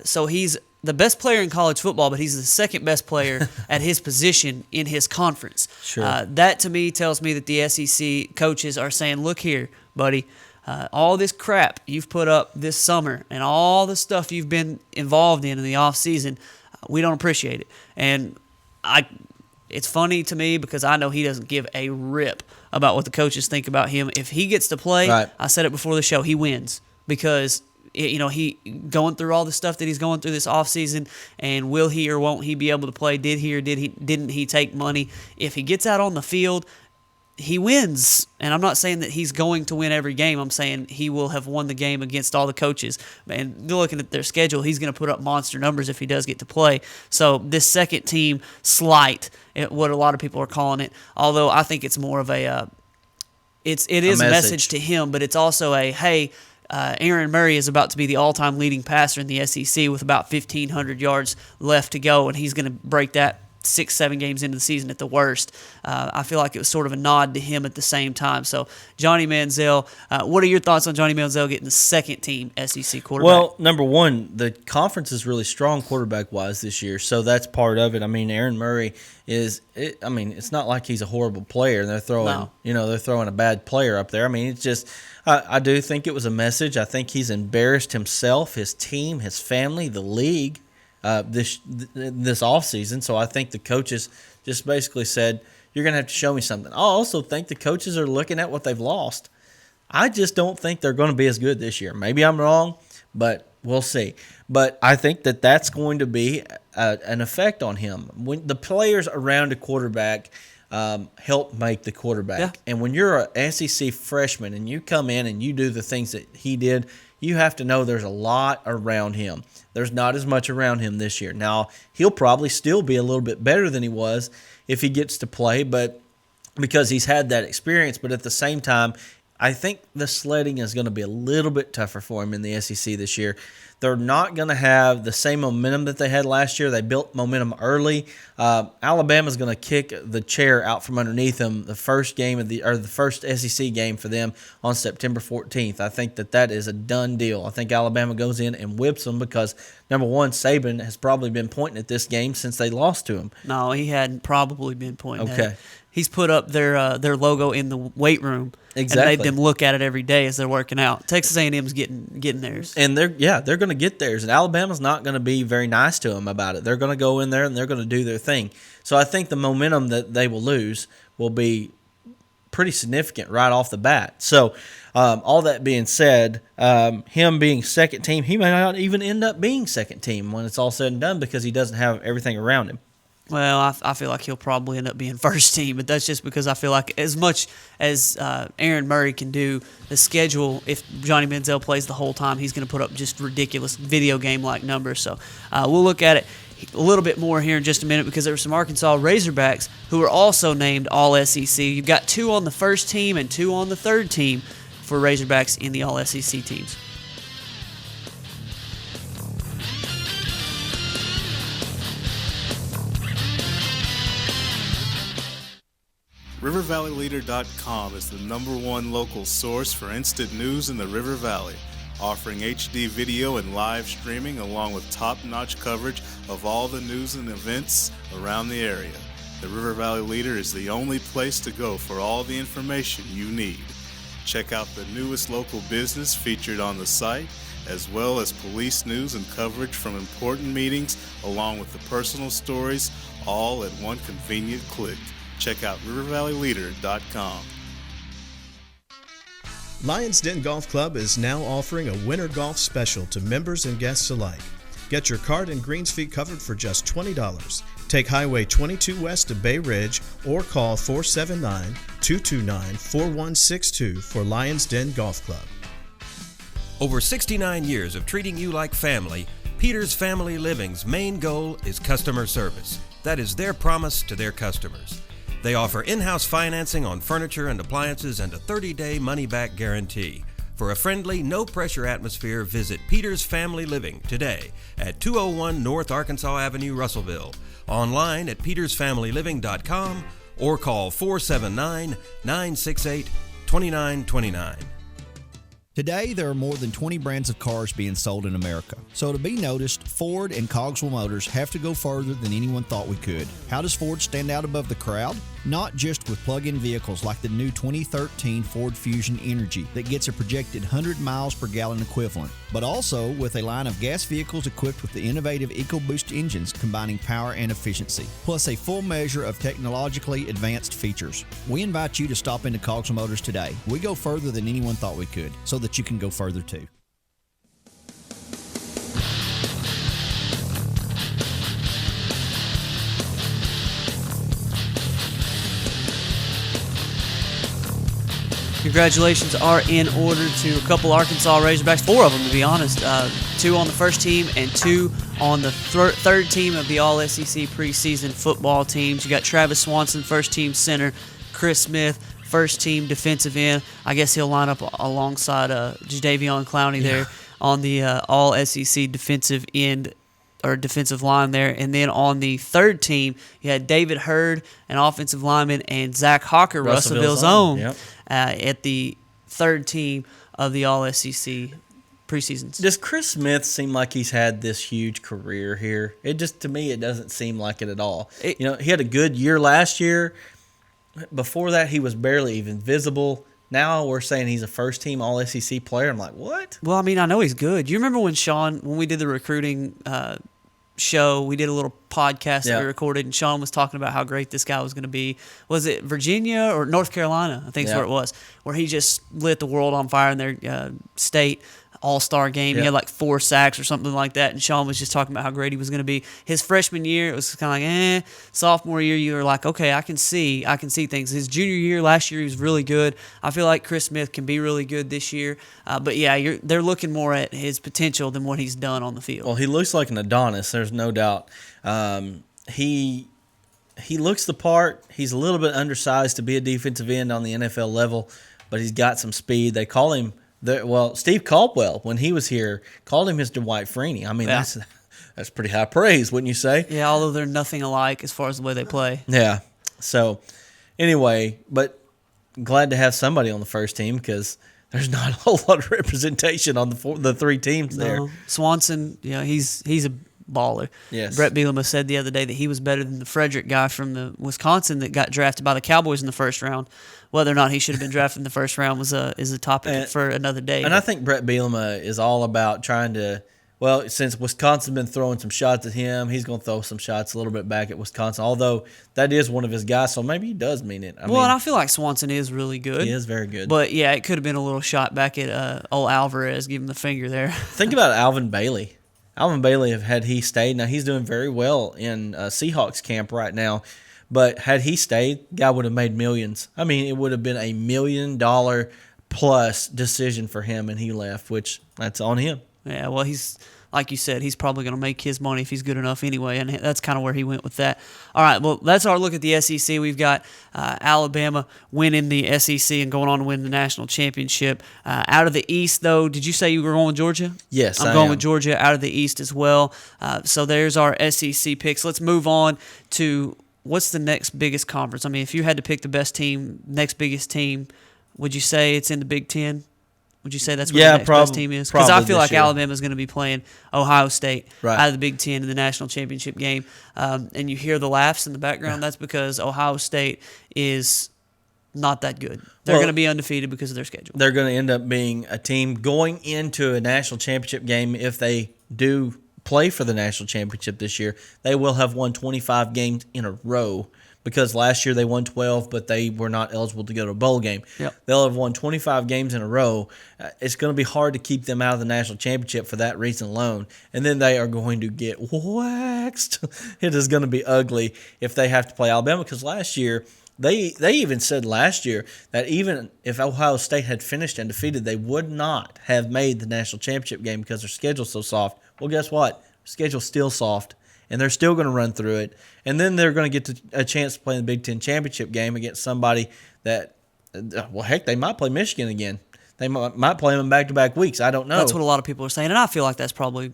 So he's the best player in college football, but he's the 2nd best player at his position in his conference.
Sure.
That, to me, tells me that the SEC coaches are saying, look here, buddy, all this crap you've put up this summer and all the stuff you've been involved in the off season, we don't appreciate it. And it's funny to me because I know he doesn't give a rip about what the coaches think about him. If he gets to play,
Right.
I said it before the show, he wins because he going through all the stuff that he's going through this offseason, and will he or won't he be able to play? Did he or didn't he take money? If he gets out on the field, he wins. And I'm not saying that he's going to win every game. I'm saying he will have won the game against all the coaches. And looking at their schedule, he's going to put up monster numbers if he does get to play. So this second team slight, what a lot of people are calling it, although I think it's more of it is a message to him, but it's also hey, Aaron Murray is about to be the all-time leading passer in the SEC with about 1,500 yards left to go, and he's going to break that 6-7 games into the season at the worst. I feel like it was sort of a nod to him at the same time. So Johnny Manziel, what are your thoughts on Johnny Manziel getting the second-team SEC quarterback?
Well, number one, the conference is really strong quarterback-wise this year, so that's part of it. I mean, Aaron Murray it's not like he's a horrible player, and they're throwing a bad player up there. I mean, it's just I do think it was a message. I think he's embarrassed himself, his team, his family, the league this offseason. So I think the coaches just basically said, you're going to have to show me something. I also think the coaches are looking at what they've lost. I just don't think they're going to be as good this year. Maybe I'm wrong, but we'll see. But I think that that's going to be an effect on him. When the players around a quarterback help make the quarterback.
Yeah.
And when you're an SEC freshman and you come in and you do the things that he did, you have to know there's a lot around him. There's not as much around him this year. Now, he'll probably still be a little bit better than he was if he gets to play, but because he's had that experience. But at the same time, I think the sledding is going to be a little bit tougher for him in the SEC this year. They're not going to have the same momentum that they had last year. They built momentum early. Alabama's going to kick the chair out from underneath them the first game of the first SEC game for them on September 14th. I think that is a done deal. I think Alabama goes in and whips them because, number one, Saban has probably been pointing at this game since they lost to him.
No, he hadn't probably been pointing at
Okay.
it. He's put up their logo in the weight room
Exactly.
and made them look at it every day as they're working out. Texas A&M's getting theirs.
And they're going to get theirs. And Alabama's not going to be very nice to them about it. They're going to go in there and they're going to do their thing. So I think the momentum that they will lose will be pretty significant right off the bat. So all that being said, him being second team, he may not even end up being second team when it's all said and done because he doesn't have everything around him.
Well, I feel like he'll probably end up being first team, but that's just because I feel like as much as Aaron Murray can do, the schedule, if Johnny Manziel plays the whole time, he's going to put up just ridiculous video game-like numbers. So we'll look at it a little bit more here in just a minute because there were some Arkansas Razorbacks who are also named All-SEC. You've got 2 on the first team and 2 on the third team for Razorbacks in the All-SEC teams.
RiverValleyLeader.com is the #1 local source for instant news in the River Valley, offering HD video and live streaming along with top-notch coverage of all the news and events around the area. The River Valley Leader is the only place to go for all the information you need. Check out the newest local business featured on the site, as well as police news and coverage from important meetings, along with the personal stories, all at one convenient click. Check out RiverValleyLeader.com.
Lions Den Golf Club is now offering a winter golf special to members and guests alike. Get your cart and greens fee covered for just $20. Take Highway 22 west to Bay Ridge or call 479-229-4162 for Lions Den Golf Club.
Over 69 years of treating you like family, Peters Family Living's main goal is customer service. That is their promise to their customers. They offer in-house financing on furniture and appliances and a 30-day money-back guarantee. For a friendly, no-pressure atmosphere, visit Peters Family Living today at 201 North Arkansas Avenue, Russellville. Online at petersfamilyliving.com or call 479-968-2929.
Today, there are more than 20 brands of cars being sold in America. So to be noticed, Ford and Cogswell Motors have to go further than anyone thought we could. How does Ford stand out above the crowd? not just with plug-in vehicles like the new 2013 Ford Fusion Energy that gets a projected 100 miles per gallon equivalent, but also with a line of gas vehicles equipped with the innovative EcoBoost engines combining power and efficiency, plus a full measure of technologically advanced features. We invite you to stop into Cogswell Motors today. We go further than anyone thought we could, so that you can go further too.
Congratulations are in order to a couple Arkansas Razorbacks, 4 of them to be honest, 2 on the first team and 2 on the third team of the All-SEC preseason football teams. You got Travis Swanson, first team center, Chris Smith, first team defensive end. I guess he'll line up alongside Jadeveon Clowney there on the All-SEC defensive end or defensive line there. And then on the third team, you had David Hurd, an offensive lineman, and Zach Hawker, Russellville's own, at the third team of the All-SEC preseasons.
Does Chris Smith seem like he's had this huge career here? It just, to me, it doesn't seem like it at all. He had a good year last year. Before that, he was barely even visible. Now we're saying he's a first-team All-SEC player. I'm like, what?
Well, I mean, I know he's good. You remember when we did the recruiting show, we did a little podcast that we recorded, and Sean was talking about how great this guy was going to be. Was it Virginia or North Carolina? I think is where it was, where he just lit the world on fire in their state all-star game. He had like 4 sacks or something like that, and Sean was just talking about how great he was going to be. His freshman year, it was kind of like, Sophomore year, you were like, okay, I can see things. His junior year, last year, he was really good. I feel like Chris Smith can be really good this year. But yeah, they're looking more at his potential than what he's done on the field.
Well, he looks like an Adonis. There's no doubt. He looks the part. He's a little bit undersized to be a defensive end on the NFL level, but he's got some speed. They call him Steve Caldwell, when he was here, called him his Dwight Freeney. I mean, that's pretty high praise, wouldn't you say?
Yeah, although they're nothing alike as far as the way they play.
Yeah. So, anyway, but glad to have somebody on the first team because there's not a whole lot of representation on the 3 teams there.
Swanson, he's a baller.
Yes.
Brett Bielema said the other day that he was better than the Frederick guy from the Wisconsin that got drafted by the Cowboys in the first round. Whether or not he should have been drafted in the first round is a topic for another day.
And I think Brett Bielema is all about trying to, since Wisconsin's been throwing some shots at him, he's going to throw some shots a little bit back at Wisconsin, although that is one of his guys, so maybe he does mean it.
And I feel like Swanson is really good.
He is very good.
But, yeah, it could have been a little shot back at old Alvarez, give him the finger there.
Think about Alvin Bailey. Alvin Bailey, had he stayed, now he's doing very well in Seahawks camp right now, but had he stayed, guy would have made millions. I mean, it would have been $1 million plus decision for him, and he left, which that's on him.
Yeah, well, he's like you said, he's probably going to make his money if he's good enough anyway, and that's kind of where he went with that. All right, well, that's our look at the SEC. We've got Alabama winning the SEC and going on to win the national championship. Out of the East, though, did you say you were going with Georgia?
Yes,
I'm going with Georgia out of the East as well. So there's our SEC picks. Let's move on to what's the next biggest conference. I mean, if you had to pick the best team, next biggest team, would you say it's in the Big Ten? Would you say that's where the next best team is? Because I feel like Alabama's going to be playing Ohio State out of the Big Ten in the national championship game. And you hear the laughs in the background. That's because Ohio State is not that good. They're going to be undefeated because of their schedule.
They're going to end up being a team going into a national championship game. If they do play for the national championship this year, they will have won 25 games in a row. Because last year they won 12, but they were not eligible to go to a bowl game.
Yep.
They'll have won 25 games in a row. It's going to be hard to keep them out of the national championship for that reason alone. And then they are going to get waxed. It is going to be ugly if they have to play Alabama. Because last year, they even said last year that even if Ohio State had finished undefeated, they would not have made the national championship game because their schedule's so soft. Well, guess what? Schedule's still soft. And they're still going to run through it. And then they're going to get a chance to play in the Big Ten championship game against somebody that, heck, they might play Michigan again. They might play them in back-to-back weeks. I don't know.
That's what a lot of people are saying, and I feel like that's probably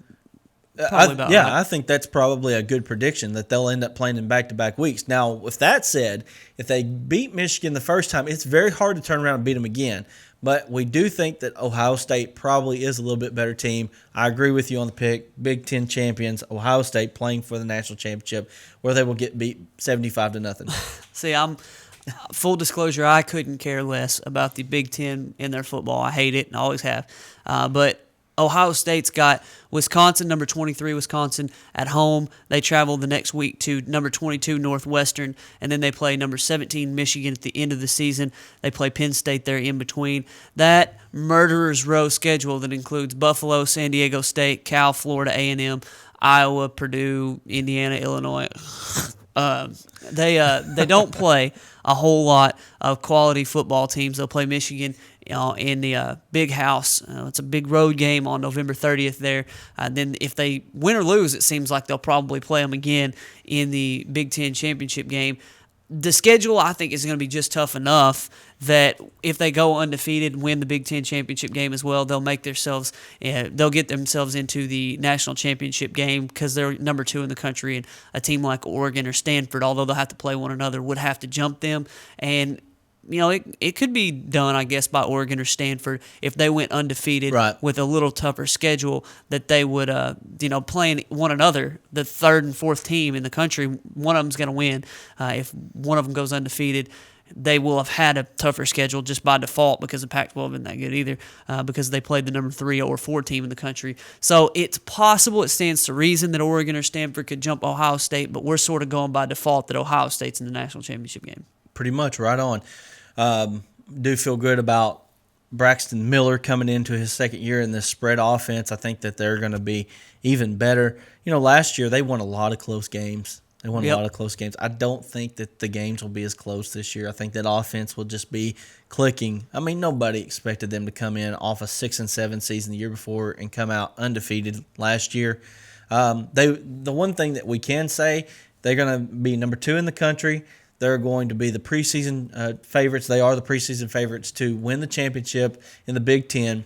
about right.
I think that's probably a good prediction that they'll end up playing in back-to-back weeks. Now, with that said, if they beat Michigan the first time, it's very hard to turn around and beat them again. But we do think that Ohio State probably is a little bit better team. I agree with you on the pick. Big Ten champions, Ohio State playing for the national championship, where they will get beat 75-0.
See, I'm full disclosure. I couldn't care less about the Big Ten in their football. I hate it and always have. But Ohio State's got Wisconsin, number 23 Wisconsin, at home. They travel the next week to number 22 Northwestern, and then they play number 17 Michigan at the end of the season. They play Penn State there in between. That murderer's row schedule that includes Buffalo, San Diego State, Cal, Florida A&M, Iowa, Purdue, Indiana, Illinois. They don't play a whole lot of quality football teams. They'll play Michigan in the Big House. It's a big road game on November 30th there. Then if they win or lose, it seems like they'll probably play them again in the Big Ten championship game. The schedule, I think, is going to be just tough enough that if they go undefeated and win the Big Ten championship game as well, they'll get themselves into the national championship game because they're number 2 in the country, and a team like Oregon or Stanford, although they'll have to play one another, would have to jump them. And it could be done, I guess, by Oregon or Stanford if they went undefeated with a little tougher schedule, that they would, playing one another, the third and fourth team in the country, one of them's going to win. If one of them goes undefeated, they will have had a tougher schedule just by default because the Pac-12 isn't that good either because they played the number 3 or 4 team in the country. So it's possible, it stands to reason that Oregon or Stanford could jump Ohio State, but we're sort of going by default that Ohio State's in the national championship game. Pretty much, right on.
Do feel good about Braxton Miller coming into his second year in this spread offense. I think that they're going to be even better. Last year they won a lot of close games. A lot of close games. I don't think that the games will be as close this year. I think that offense will just be clicking. I mean, nobody expected them to come in off a 6-7 season the year before and come out undefeated last year. The one thing that we can say, they're going to be number 2 in the country. They're going to be the preseason favorites. They are the preseason favorites to win the championship in the Big Ten.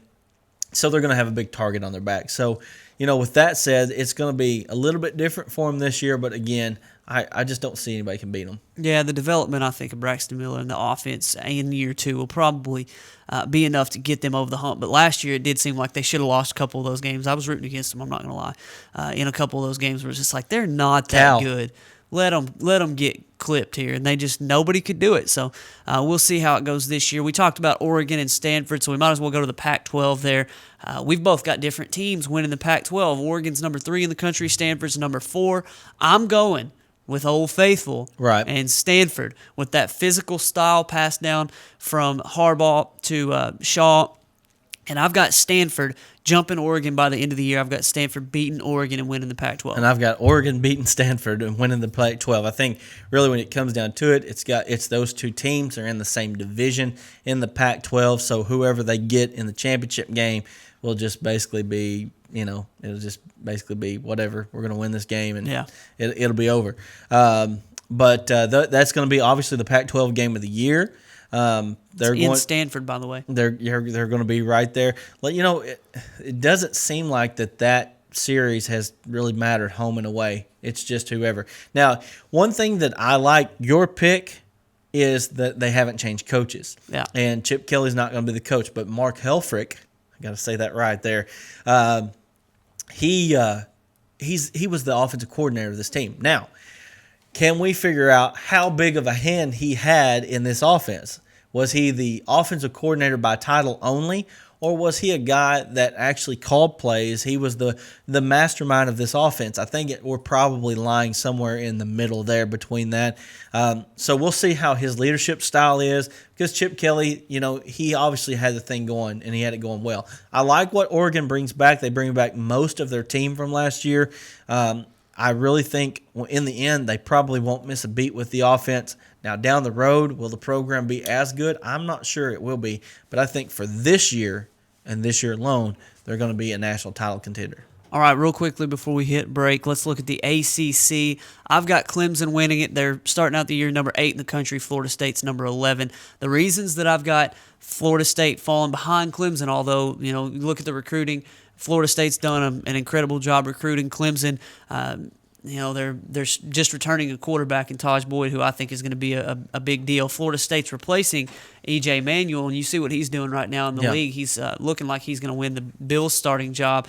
So they're going to have a big target on their back. So, with that said, it's going to be a little bit different for them this year. But, again, I just don't see anybody can beat them.
Yeah, the development, I think, of Braxton Miller and the offense in year 2 will probably be enough to get them over the hump. But last year it did seem like they should have lost a couple of those games. I was rooting against them, I'm not going to lie. In a couple of those games where it's just like they're not that good. Let them get clipped here, and nobody could do it. So we'll see how it goes this year. We talked about Oregon and Stanford, so we might as well go to the Pac-12 there. We've both got different teams winning the Pac-12. Oregon's number 3 in the country. Stanford's number 4. I'm going with Old Faithful and Stanford with that physical style passed down from Harbaugh to Shaw. And I've got Stanford jumping Oregon by the end of the year. I've got Stanford beating Oregon and winning the Pac-12.
And I've got Oregon beating Stanford and winning the Pac-12. I think really when it comes down to it, it's those two teams. They're in the same division in the Pac-12. So whoever they get in the championship game will just basically be, it'll just basically be whatever. We're going to win this game and it'll be over. But that's going to be obviously the Pac-12 game of the year.
They're in Stanford, by the way.
They're going to be right there. It doesn't seem like that series has really mattered home and away. It's just whoever. Now, one thing that I like your pick is that they haven't changed coaches.
Yeah.
And Chip Kelly's not going to be the coach, but Mark Helfrich, I got to say that right there. He was the offensive coordinator of this team. Now, can we figure out how big of a hand he had in this offense? Was he the offensive coordinator by title only, or was he a guy that actually called plays? He was the mastermind of this offense. I think we're probably lying somewhere in the middle there between that. So we'll see how his leadership style is, because Chip Kelly, he obviously had the thing going, and he had it going well. I like what Oregon brings back. They bring back most of their team from last year. I really think in the end they probably won't miss a beat with the offense. Now, down the road, will the program be as good? I'm not sure it will be. But I think for this year and this year alone, they're going to be a national title contender.
All right, real quickly before we hit break, let's look at the ACC. I've got Clemson winning it. They're starting out the year number 8 in the country. Florida State's number 11. The reasons that I've got Florida State falling behind Clemson, although, you look at the recruiting, Florida State's done an incredible job recruiting. Clemson they're just returning a quarterback in Taj Boyd, who I think is going to be a big deal. Florida State's replacing E.J. Manuel, and you see what he's doing right now in the league. He's looking like he's going to win the Bills' starting job.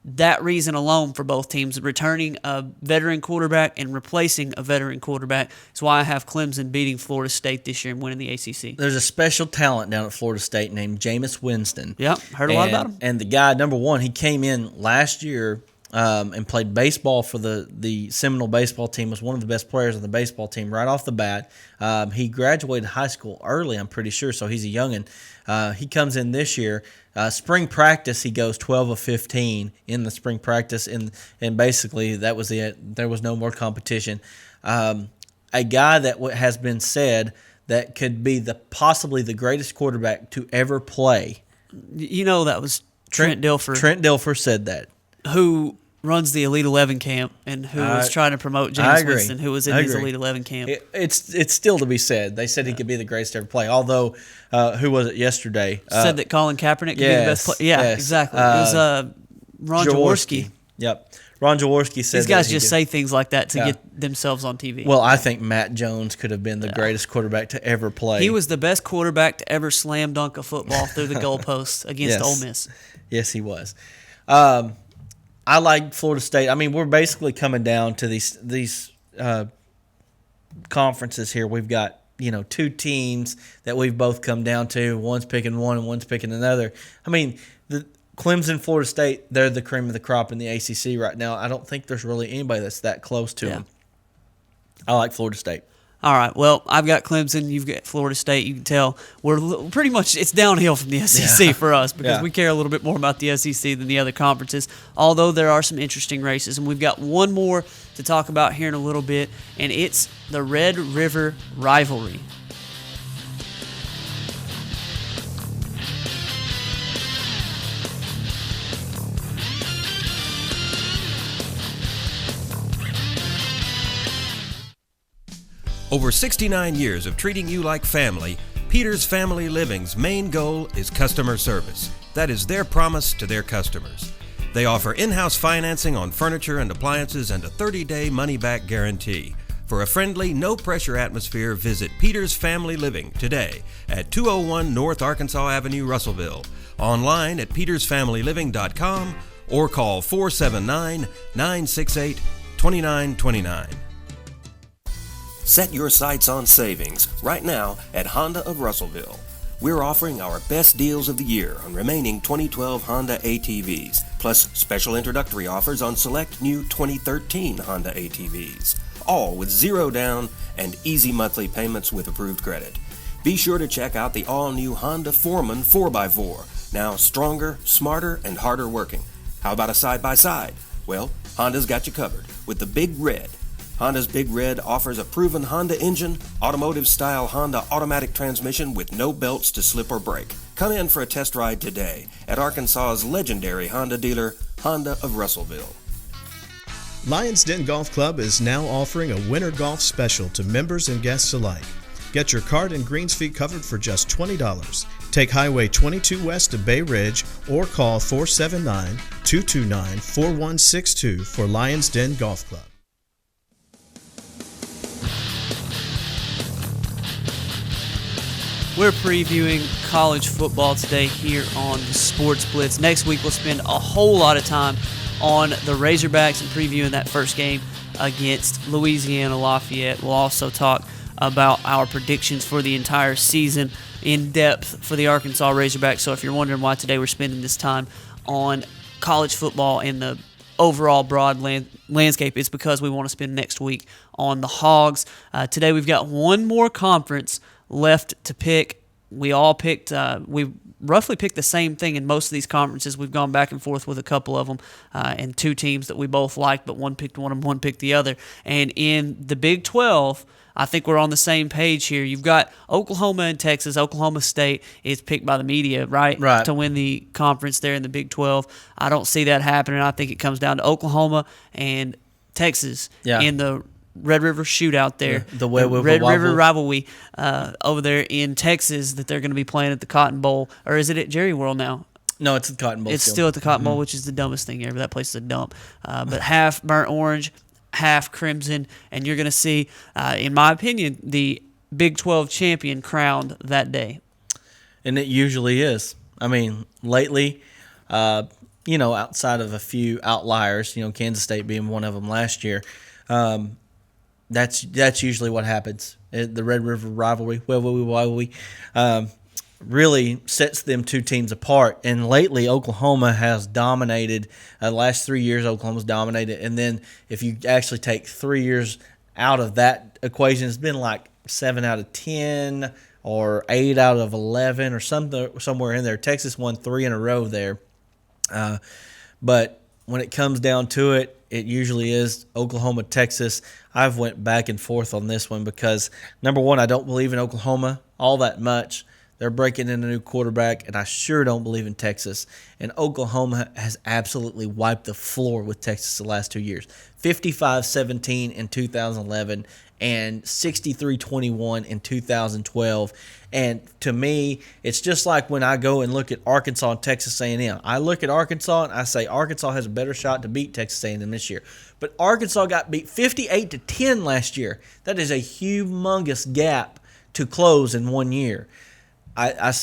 That reason alone for both teams, returning a veteran quarterback and replacing a veteran quarterback, is why I have Clemson beating Florida State this year and winning the ACC.
There's a special talent down at Florida State named Jameis Winston.
Yep, heard a lot about him.
And the guy, number one, he came in last year and played baseball for the Seminole baseball team, was one of the best players on the baseball team right off the bat. He graduated high school early, I'm pretty sure, so he's a youngin'. He comes in this year. Spring practice, he goes 12 of 15 in the spring practice, and basically that was it. There was no more competition. A guy that has been said that could be possibly the greatest quarterback to ever play.
That was Trent Dilfer.
Trent Dilfer said that.
Who runs the Elite 11 camp and who was trying to promote James Winston, who was in his Elite 11 camp.
It's still to be said. They said he could be the greatest to ever play. Although, who was it yesterday?
Said that Colin Kaepernick could be the best player. Yeah, yes. Exactly. It was Ron Jaworski.
Yep. Ron Jaworski said
these guys just say things like that to get themselves on TV.
Well, I think Matt Jones could have been the greatest quarterback to ever play.
He was the best quarterback to ever slam dunk a football through the goalpost against Ole Miss.
Yes, he was. I like Florida State. I mean, we're basically coming down to these conferences here. We've got two teams that we've both come down to. One's picking one and one's picking another. I mean, the Clemson, Florida State, they're the cream of the crop in the ACC right now. I don't think there's really anybody that's that close to them. I like Florida State.
All right, well, I've got Clemson, you've got Florida State. You can tell we're pretty much, it's downhill from the SEC for us because we care a little bit more about the SEC than the other conferences, although there are some interesting races. And we've got one more to talk about here in a little bit, and it's the Red River rivalry.
Over 69 years of treating you like family, Peters Family Living's main goal is customer service. That is their promise to their customers. They offer in-house financing on furniture and appliances and a 30-day money-back guarantee. For a friendly, no-pressure atmosphere, visit Peters Family Living today at 201 North Arkansas Avenue, Russellville, online at petersfamilyliving.com or call 479-968-2929. Set your sights on savings right now at Honda of Russellville. We're offering our best deals of the year on remaining 2012 Honda ATVs, plus special introductory offers on select new 2013 Honda ATVs, all with zero down and easy monthly payments with approved credit. Be sure to check out the all-new Honda Foreman 4x4, now stronger, smarter, and harder working. How about a side-by-side? Well, Honda's got you covered with the Big Red. Honda's Big Red offers a proven Honda engine, automotive-style Honda automatic transmission with no belts to slip or break. Come in for a test ride today at Arkansas's legendary Honda dealer, Honda of Russellville.
Lions Den Golf Club is now offering a winter golf special to members and guests alike. Get your cart and greens feet covered for just $20. Take Highway 22 west to Bay Ridge or call 479-229-4162 for Lions Den Golf Club.
We're previewing college football today here on the Sports Blitz. Next week, we'll spend a whole lot of time on the Razorbacks and previewing that first game against Louisiana Lafayette. We'll also talk about our predictions for the entire season in depth for the Arkansas Razorbacks. So if you're wondering why today we're spending this time on college football and the overall broad landscape, it's because we want to spend next week on the Hogs. Today we've got one more conference left to pick. We roughly picked the same thing in most of these conferences. We've gone back and forth with a couple of them and two teams that we both liked, but one picked one and one picked the other. And in the Big 12, I think we're on the same page here. You've got Oklahoma and Texas. Oklahoma State is picked by the media, right, to win the conference there in the Big 12. I don't see that happening. I think it comes down to Oklahoma and Texas in the Red River shootout there,
the
Red River rivalry over there in Texas that they're going to be playing at the Cotton Bowl. Or is it at Jerry World now?
No, it's at the Cotton Bowl.
It's still at the Cotton Bowl, which is the dumbest thing ever. That place is a dump. But half burnt orange, half crimson, and you're going to see, in my opinion, the Big 12 champion crowned that day.
And it usually is. I mean, lately, outside of a few outliers, Kansas State being one of them last year, that's usually what happens. The Red River rivalry, really sets them two teams apart. And lately, Oklahoma has dominated. The last 3 years, Oklahoma's dominated. And then if you actually take 3 years out of that equation, it's been like 7 out of 10 or 8 out of 11 or somewhere in there. Texas won 3 in a row there. But when it comes down to it, it usually is Oklahoma, Texas. I've went back and forth on this one because, number one, I don't believe in Oklahoma all that much. They're breaking in a new quarterback, and I sure don't believe in Texas. And Oklahoma has absolutely wiped the floor with Texas the last 2 years. 55-17 in 2011 and 63-21 in 2012. And to me, it's just like when I go and look at Arkansas and Texas A&M. I look at Arkansas and I say Arkansas has a better shot to beat Texas A&M this year. But Arkansas got beat 58-10 last year. That is a humongous gap to close in 1 year. I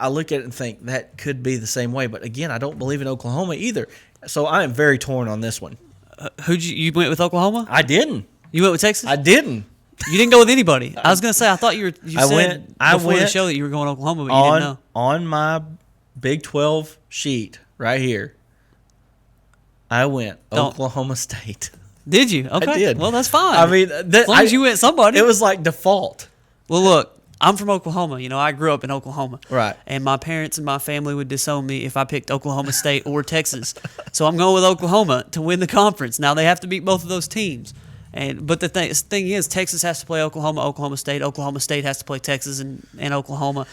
look at it and think that could be the same way. But again, I don't believe in Oklahoma either. So I am very torn on this one.
You went with Oklahoma?
I didn't.
You went with Texas?
I didn't.
You didn't go with anybody. I was going to say, I thought you said before the show that you were going to Oklahoma, but you didn't know.
On my Big 12 sheet right here, I went Oklahoma State.
Did you? Okay.
I did.
Well, that's fine.
I mean,
as long as you went somebody.
It was like default.
Well, look, I'm from Oklahoma. I grew up in Oklahoma.
Right.
And my parents and my family would disown me if I picked Oklahoma State or Texas. So I'm going with Oklahoma to win the conference. Now, they have to beat both of those teams. But the thing is, Texas has to play Oklahoma State has to play Texas and Oklahoma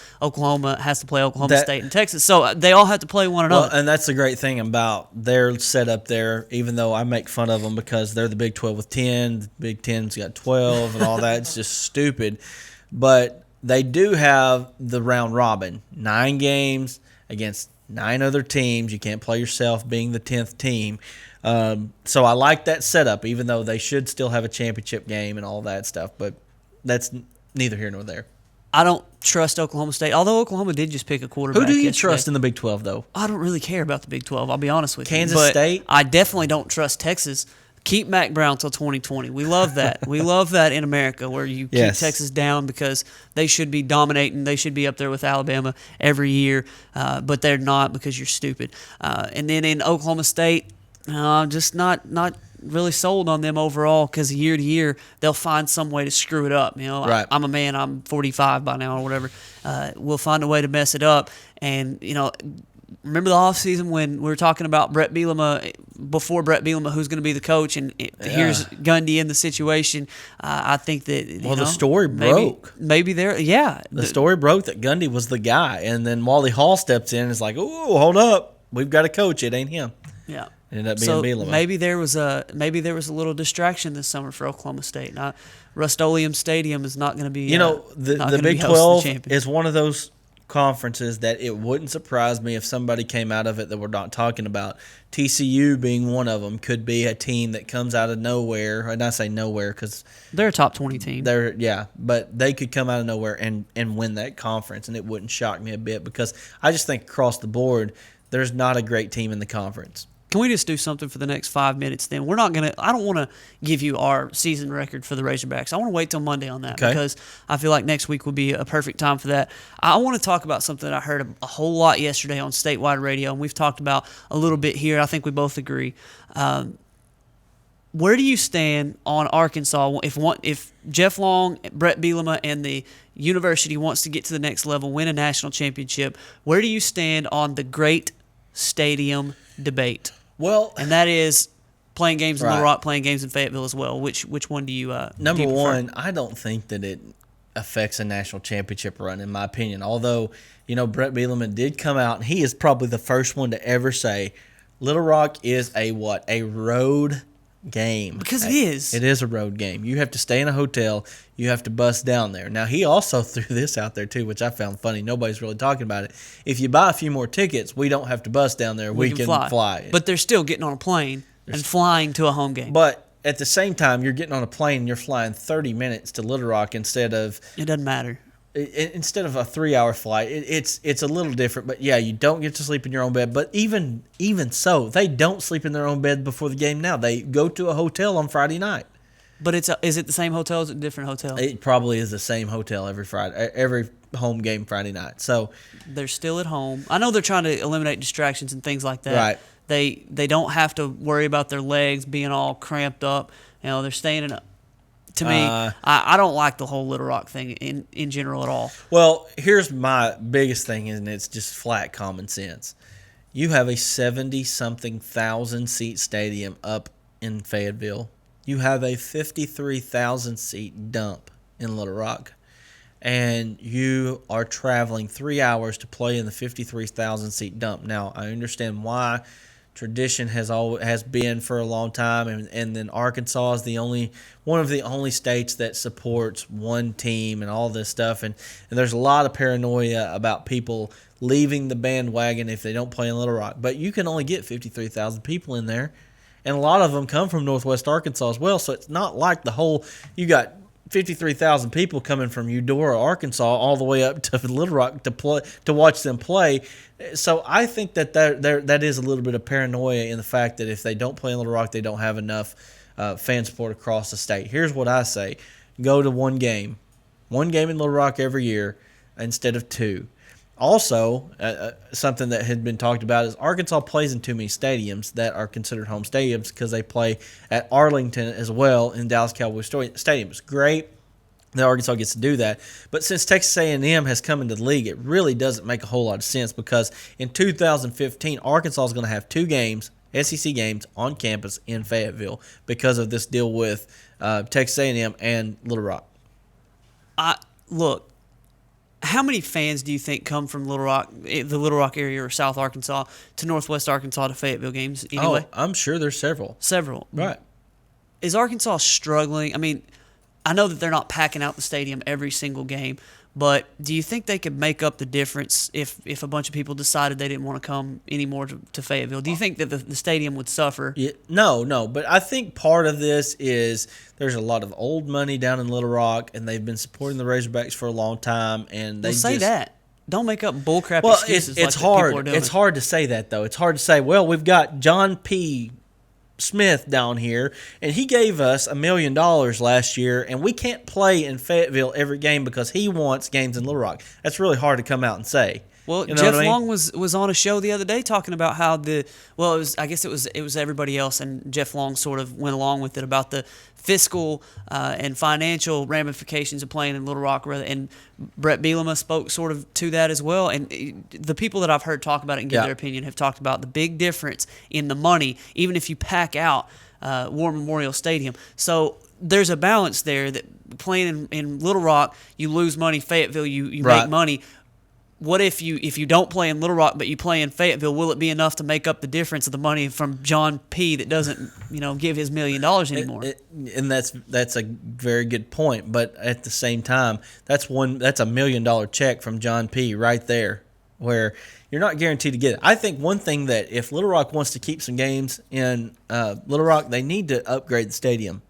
has to play Oklahoma State and Texas. So they all have to play one another.
Well, and that's the great thing about their setup there, even though I make fun of them because they're the Big 12 with 10, the Big 10's got 12 and all that. It's just stupid. But they do have the round robin, 9 games against 9 other teams. You can't play yourself being the 10th team. So I like that setup, even though they should still have a championship game and all that stuff. But that's neither here nor there.
I don't trust Oklahoma State, although Oklahoma did just pick a quarterback.
Who do you
yesterday.
trust in the Big 12, though?
I don't really care about the Big 12, I'll be honest with you.
Kansas State?
I definitely don't trust Texas. Keep Mac Brown till 2020. We love that. We love that in America where you keep Texas down because they should be dominating. They should be up there with Alabama every year, but they're not because you're stupid. And then in Oklahoma State, just not really sold on them overall because year to year they'll find some way to screw it up.
Right.
I'm a man. I'm 45 by now or whatever. We'll find a way to mess it up. And remember the offseason when we were talking about Brett Bielema, before Brett Bielema, who's going to be the coach, and here's Gundy in the situation. I think that
the story broke.
Maybe
the story broke that Gundy was the guy, and then Wally Hall steps in and is like, "Oh, hold up, we've got a coach. It ain't him."
Yeah.
It ended up being Bielema.
Maybe there was a little distraction this summer for Oklahoma State. Rust-Oleum Stadium is not going to be.
The Big 12 is one of those conferences that it wouldn't surprise me if somebody came out of it that we're not talking about. TCU being one of them could be a team that comes out of nowhere. And I say nowhere because
they're a top 20 team.
But they could come out of nowhere and win that conference, and it wouldn't shock me a bit because I just think across the board there's not a great team in the conference.
Can we just do something for the next 5 minutes then? I don't want to give you our season record for the Razorbacks. I want to wait till Monday on that because I feel like next week will be a perfect time for that. I want to talk about something that I heard a whole lot yesterday on statewide radio, and we've talked about a little bit here. I think we both agree. Where do you stand on Arkansas if Jeff Long, Brett Bielema, and the university wants to get to the next level, win a national championship? Where do you stand on the great stadium debate?
Well,
and that is playing games in Little Rock, playing games in Fayetteville as well. Which one do you
Number
do you
one, I don't think that it affects a national championship run, in my opinion. Although, Brett Bielema did come out, and he is probably the first one to ever say Little Rock is a road game.
Because it is.
It is a road game. You have to stay in a hotel. You have to bus down there. Now, he also threw this out there, too, which I found funny. Nobody's really talking about it. If you buy a few more tickets, we don't have to bus down there. We can fly.
But they're still getting on a plane and flying to a home game.
But at the same time, you're getting on a plane and you're flying 30 minutes to Little Rock instead of
It doesn't matter.
a 3-hour flight. It's a little different, but yeah, you don't get to sleep in your own bed. But even so, they don't sleep in their own bed before the game now. They go to a hotel on Friday night.
But is it the same hotel? Or is it a different hotel?
It probably is the same hotel every home game Friday night. So
They're still at home. I know they're trying to eliminate distractions and things like that.
Right.
They don't have to worry about their legs being all cramped up. They're staying in. To me, I don't like the whole Little Rock thing in general at all.
Well, here's my biggest thing, and it's just flat common sense. You have a 70-something thousand seat stadium up in Fayetteville. You have a 53,000 seat dump in Little Rock. And you are traveling 3 hours to play in the 53,000 seat dump. Now, I understand why. Tradition has been for a long time, and then Arkansas is one of the only states that supports one team and all this stuff, and there's a lot of paranoia about people leaving the bandwagon if they don't play in Little Rock. But you can only get 53,000 people in there, and a lot of them come from Northwest Arkansas as well. So it's not like you got 53,000 people coming from Eudora, Arkansas, all the way up to Little Rock to watch them play. So I think that is a little bit of paranoia in the fact that if they don't play in Little Rock, they don't have enough fan support across the state. Here's what I say: go to one game in Little Rock every year instead of two. Also, something that had been talked about is Arkansas plays in too many stadiums that are considered home stadiums because they play at Arlington as well in Dallas Cowboys Stadium. It's great that Arkansas gets to do that. But since Texas A&M has come into the league, it really doesn't make a whole lot of sense because in 2015, Arkansas is going to have 2 games, SEC games, on campus in Fayetteville because of this deal with Texas A&M and Little Rock.
Look. How many fans do you think come from Little Rock, the Little Rock area or South Arkansas, to Northwest Arkansas to Fayetteville games anyway?
Oh, I'm sure there's several. Right.
Is Arkansas struggling? I mean, I know that they're not packing out the stadium every single game, but do you think they could make up the difference if a bunch of people decided they didn't want to come anymore to Fayetteville? Do you think that the stadium would suffer?
Yeah, no. But I think part of this is there's a lot of old money down in Little Rock, and they've been supporting the Razorbacks for a long time. And they
say that. Don't make up bullcrap
well,
excuses
it's
like
hard.
People are doing.
It's hard to say that, though. It's hard to say, well, we've got John P. Smith down here, and he gave us $1 million last year, and we can't play in Fayetteville every game because he wants games in Little Rock. That's really hard to come out and say.
Well,
you know
Jeff
what I mean?
Long was on a show the other day talking about how it was everybody else, and Jeff Long sort of went along with it about the fiscal and financial ramifications of playing in Little Rock. And Brett Bielema spoke sort of to that as well. And the people that I've heard talk about it and give their opinion have talked about the big difference in the money, even if you pack out War Memorial Stadium. So there's a balance there that playing in Little Rock, you lose money. Fayetteville, you
Right.
make money. What if you don't play in Little Rock but you play in Fayetteville? Will it be enough to make up the difference of the money from John P. that doesn't give his $1 million anymore?
And that's a very good point. But at the same time, that's $1 million check from John P. right there, where you're not guaranteed to get it. I think one thing that if Little Rock wants to keep some games in Little Rock, they need to upgrade the stadium.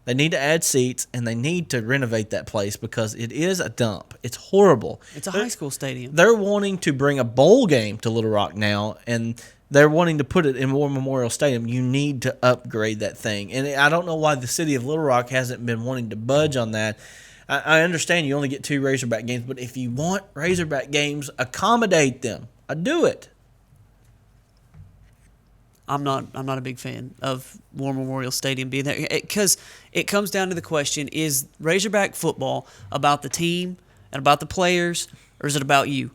They need to add seats, and they need to renovate that place because it is a dump. It's horrible.
It's a high school stadium.
They're wanting to bring a bowl game to Little Rock now, and they're wanting to put it in War Memorial Stadium. You need to upgrade that thing. And I don't know why the city of Little Rock hasn't been wanting to budge on that. I understand you only get 2 Razorback games, but if you want Razorback games, accommodate them. Do it.
I'm not a big fan of War Memorial Stadium being there because it comes down to the question: is Razorback football about the team and about the players, or is it about you?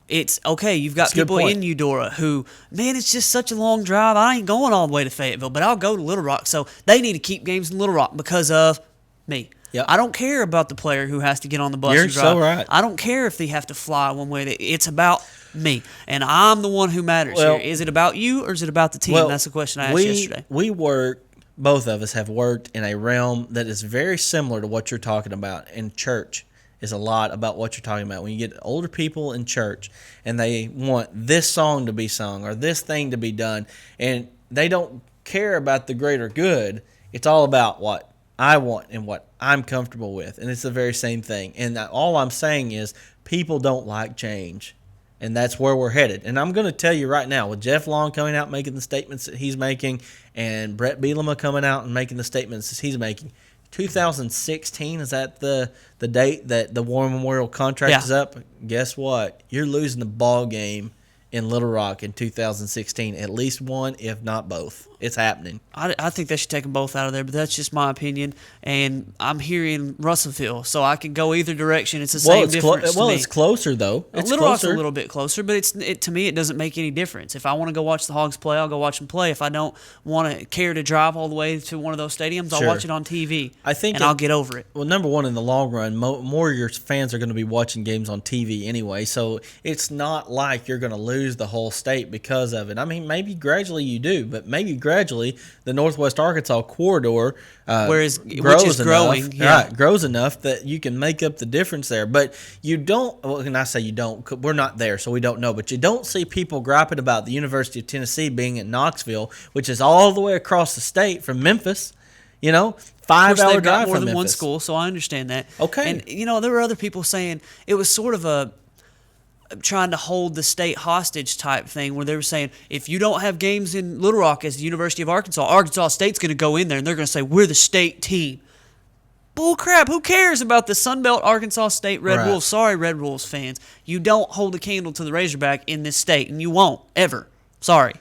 It's okay. You've got people in Eudora who, man, it's just such a long drive. I ain't going all the way to Fayetteville, but I'll go to Little Rock. So they need to keep games in Little Rock because of me.
Yep.
I don't care about the player who has to get on the bus
You're
and drive.
so right.
I don't care if they have to fly one way. It's about me, and I'm the one who matters here. Is it about you or is it about the team? That's the question I asked yesterday.
Both of us have worked in a realm that is very similar to what you're talking about. In church is a lot about what you're talking about. When you get older people in church and they want this song to be sung or this thing to be done, and they don't care about the greater good, It's all about what I want and what I'm comfortable with, and it's the very same thing. And all I'm saying is people don't like change, and that's where we're headed. And I'm going to tell you right now, with Jeff Long coming out making the statements that he's making, and Brett Bielema coming out and making the statements that he's making, 2016, is that the date that the War Memorial contract is up? Guess what? You're losing the ball game in Little Rock in 2016. At least one, if not both. It's happening.
I think they should take them both out of there, but that's just my opinion. And I'm here in Russellville, so I can go either direction. It's the same difference.
It's closer though.
Little Rock's a little bit closer, but to me it doesn't make any difference. If I want to go watch the Hogs play, I'll go watch them play. If I don't want to care to drive all the way to one of those stadiums, I'll watch it on TV. I'll get over it.
Well, number one, in the long run, more of your fans are going to be watching games on TV anyway, so it's not like you're going to lose the whole state because of it. I mean, maybe gradually you do, but maybe gradually the Northwest Arkansas corridor grows enough that you can make up the difference there. But you don't, well, and I say you don't, we're not there, so we don't know, but you don't see people griping about the University of Tennessee being in Knoxville, which is all the way across the state from Memphis, 5-hour drive
got more
from
than one
Memphis.
school, so I understand that.
Okay.
And, there were other people saying it was sort of a trying to hold the state hostage type thing where they were saying, if you don't have games in Little Rock as the University of Arkansas State's going to go in there and they're going to say, we're the state team. Bull crap. Who cares about the Sunbelt Arkansas State Red Wolves? Sorry, Red Wolves fans. You don't hold a candle to the Razorback in this state, and you won't, ever. Sorry.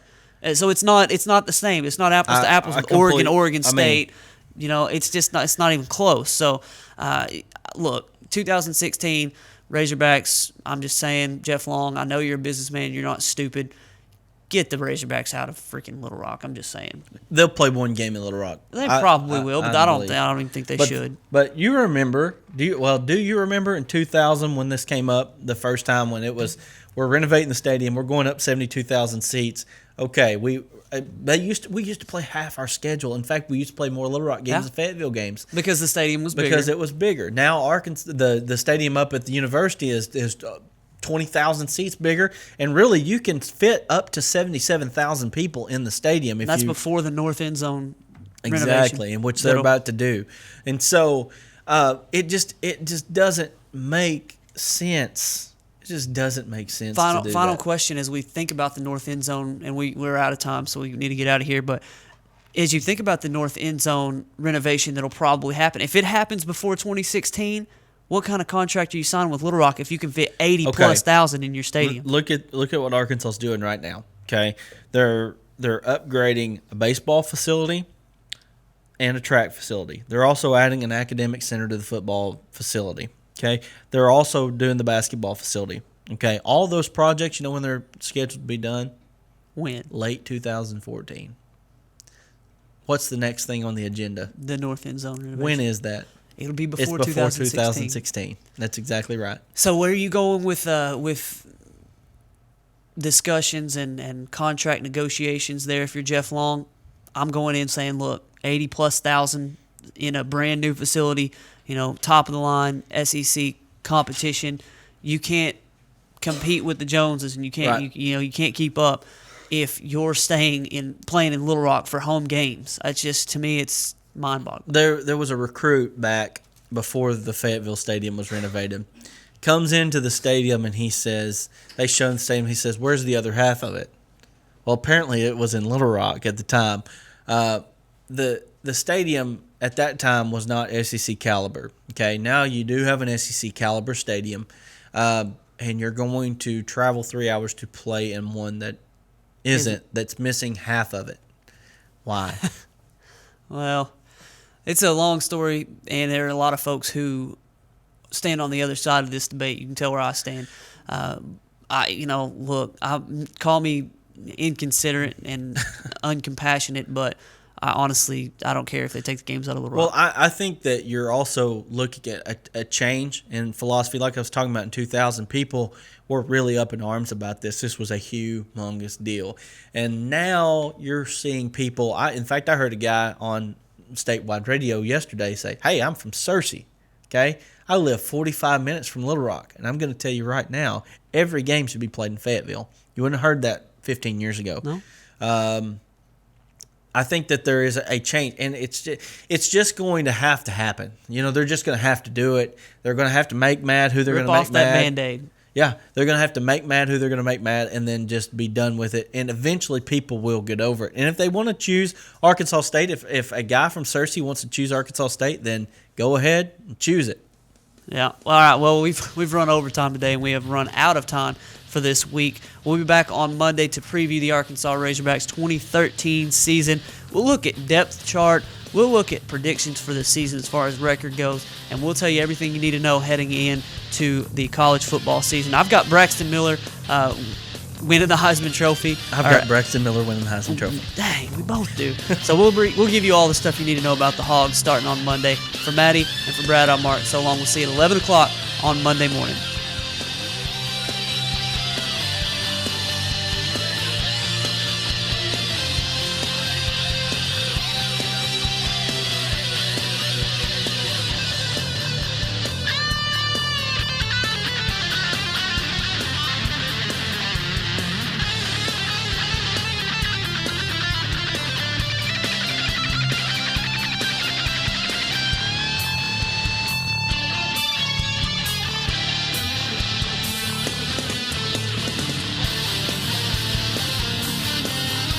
So it's not the same. It's not apples to apples with Oregon State. It's not even close. So, look, 2016 Razorbacks, I'm just saying, Jeff Long, I know you're a businessman. You're not stupid. Get the Razorbacks out of freaking Little Rock. I'm just saying.
They'll play one game in Little Rock.
They probably will, but I don't even think they should.
But you remember, do you remember in 2000 when this came up the first time when it was, we're renovating the stadium, we're going up 72,000 seats. Okay, we used to play half our schedule. In fact, we used to play more Little Rock games than Fayetteville games
because the stadium was bigger.
Because it was bigger. Now Arkansas, the stadium up at the university is 20,000 seats bigger, and really you can fit up to 77,000 people in the stadium.
That's before the north end zone renovation.
Exactly, in which they're about to do. And so it just doesn't make sense. It just doesn't make sense.
Final question as we think about the north end zone, and we're out of time, so we need to get out of here. But as you think about the north end zone renovation that'll probably happen, if it happens before 2016, what kind of contract are you signing with Little Rock if you can fit 80+ thousand in your stadium?
Look at what Arkansas is doing right now. Okay, they're upgrading a baseball facility and a track facility. They're also adding an academic center to the football facility. Okay, they're also doing the basketball facility. Okay, all those projects, when they're scheduled to be done?
When?
Late 2014. What's the next thing on the agenda?
The north end zone renovation.
When is that?
It'll be before
2016. That's exactly right.
So where are you going with discussions and contract negotiations there if you're Jeff Long? I'm going in saying, look, 80+ thousand in a brand new facility, top of the line SEC competition. You can't compete with the Joneses, and you can't you can't keep up if you're playing in Little Rock for home games. It's just, to me, it's mind-boggling.
There was a recruit back before the Fayetteville Stadium was renovated. Comes into the stadium and he says, they show the stadium, he says, where's the other half of it? Well, apparently it was in Little Rock at the time. The stadium at that time was not SEC caliber. Okay, now you do have an SEC caliber stadium, and you're going to travel 3 hours to play in one that that's missing half of it. Why?
Well, it's a long story, and there are a lot of folks who stand on the other side of this debate. You can tell where I stand. Call me inconsiderate and uncompassionate, but I don't care if they take the games out of Little Rock.
Well, I think that you're also looking at a change in philosophy. Like I was talking about in 2000, people were really up in arms about this. This was a humongous deal. And now you're seeing people. In fact, I heard a guy on statewide radio yesterday say, hey, I'm from Searcy. Okay? I live 45 minutes from Little Rock. And I'm going to tell you right now, every game should be played in Fayetteville. You wouldn't have heard that 15 years ago.
No.
I think that there is a change, and it's just going to happen. They're just going to have to do it. They're going to have to make mad who they're going to make mad.
Rip off that Band-Aid.
Yeah, they're going to have to make mad who they're going to make mad, and then just be done with it. And eventually people will get over it. And if they want to choose Arkansas State, if a guy from Searcy wants to choose Arkansas State, then go ahead and choose it.
Yeah. All right. Well, we've run overtime today, and we have run out of time for this week. We'll be back on Monday to preview the Arkansas Razorbacks 2013 season. We'll look at depth chart. We'll look at predictions for the season as far as record goes, and we'll tell you everything you need to know heading into the college football season. I've got Braxton Miller winning the Heisman Trophy.
I've got Braxton Miller winning the Heisman Trophy.
Dang, we both do. So we'll give you all the stuff you need to know about the Hogs starting on Monday. For Maddie and for Brad, I'm Mark. So long. We'll see you at 11 o'clock on Monday morning.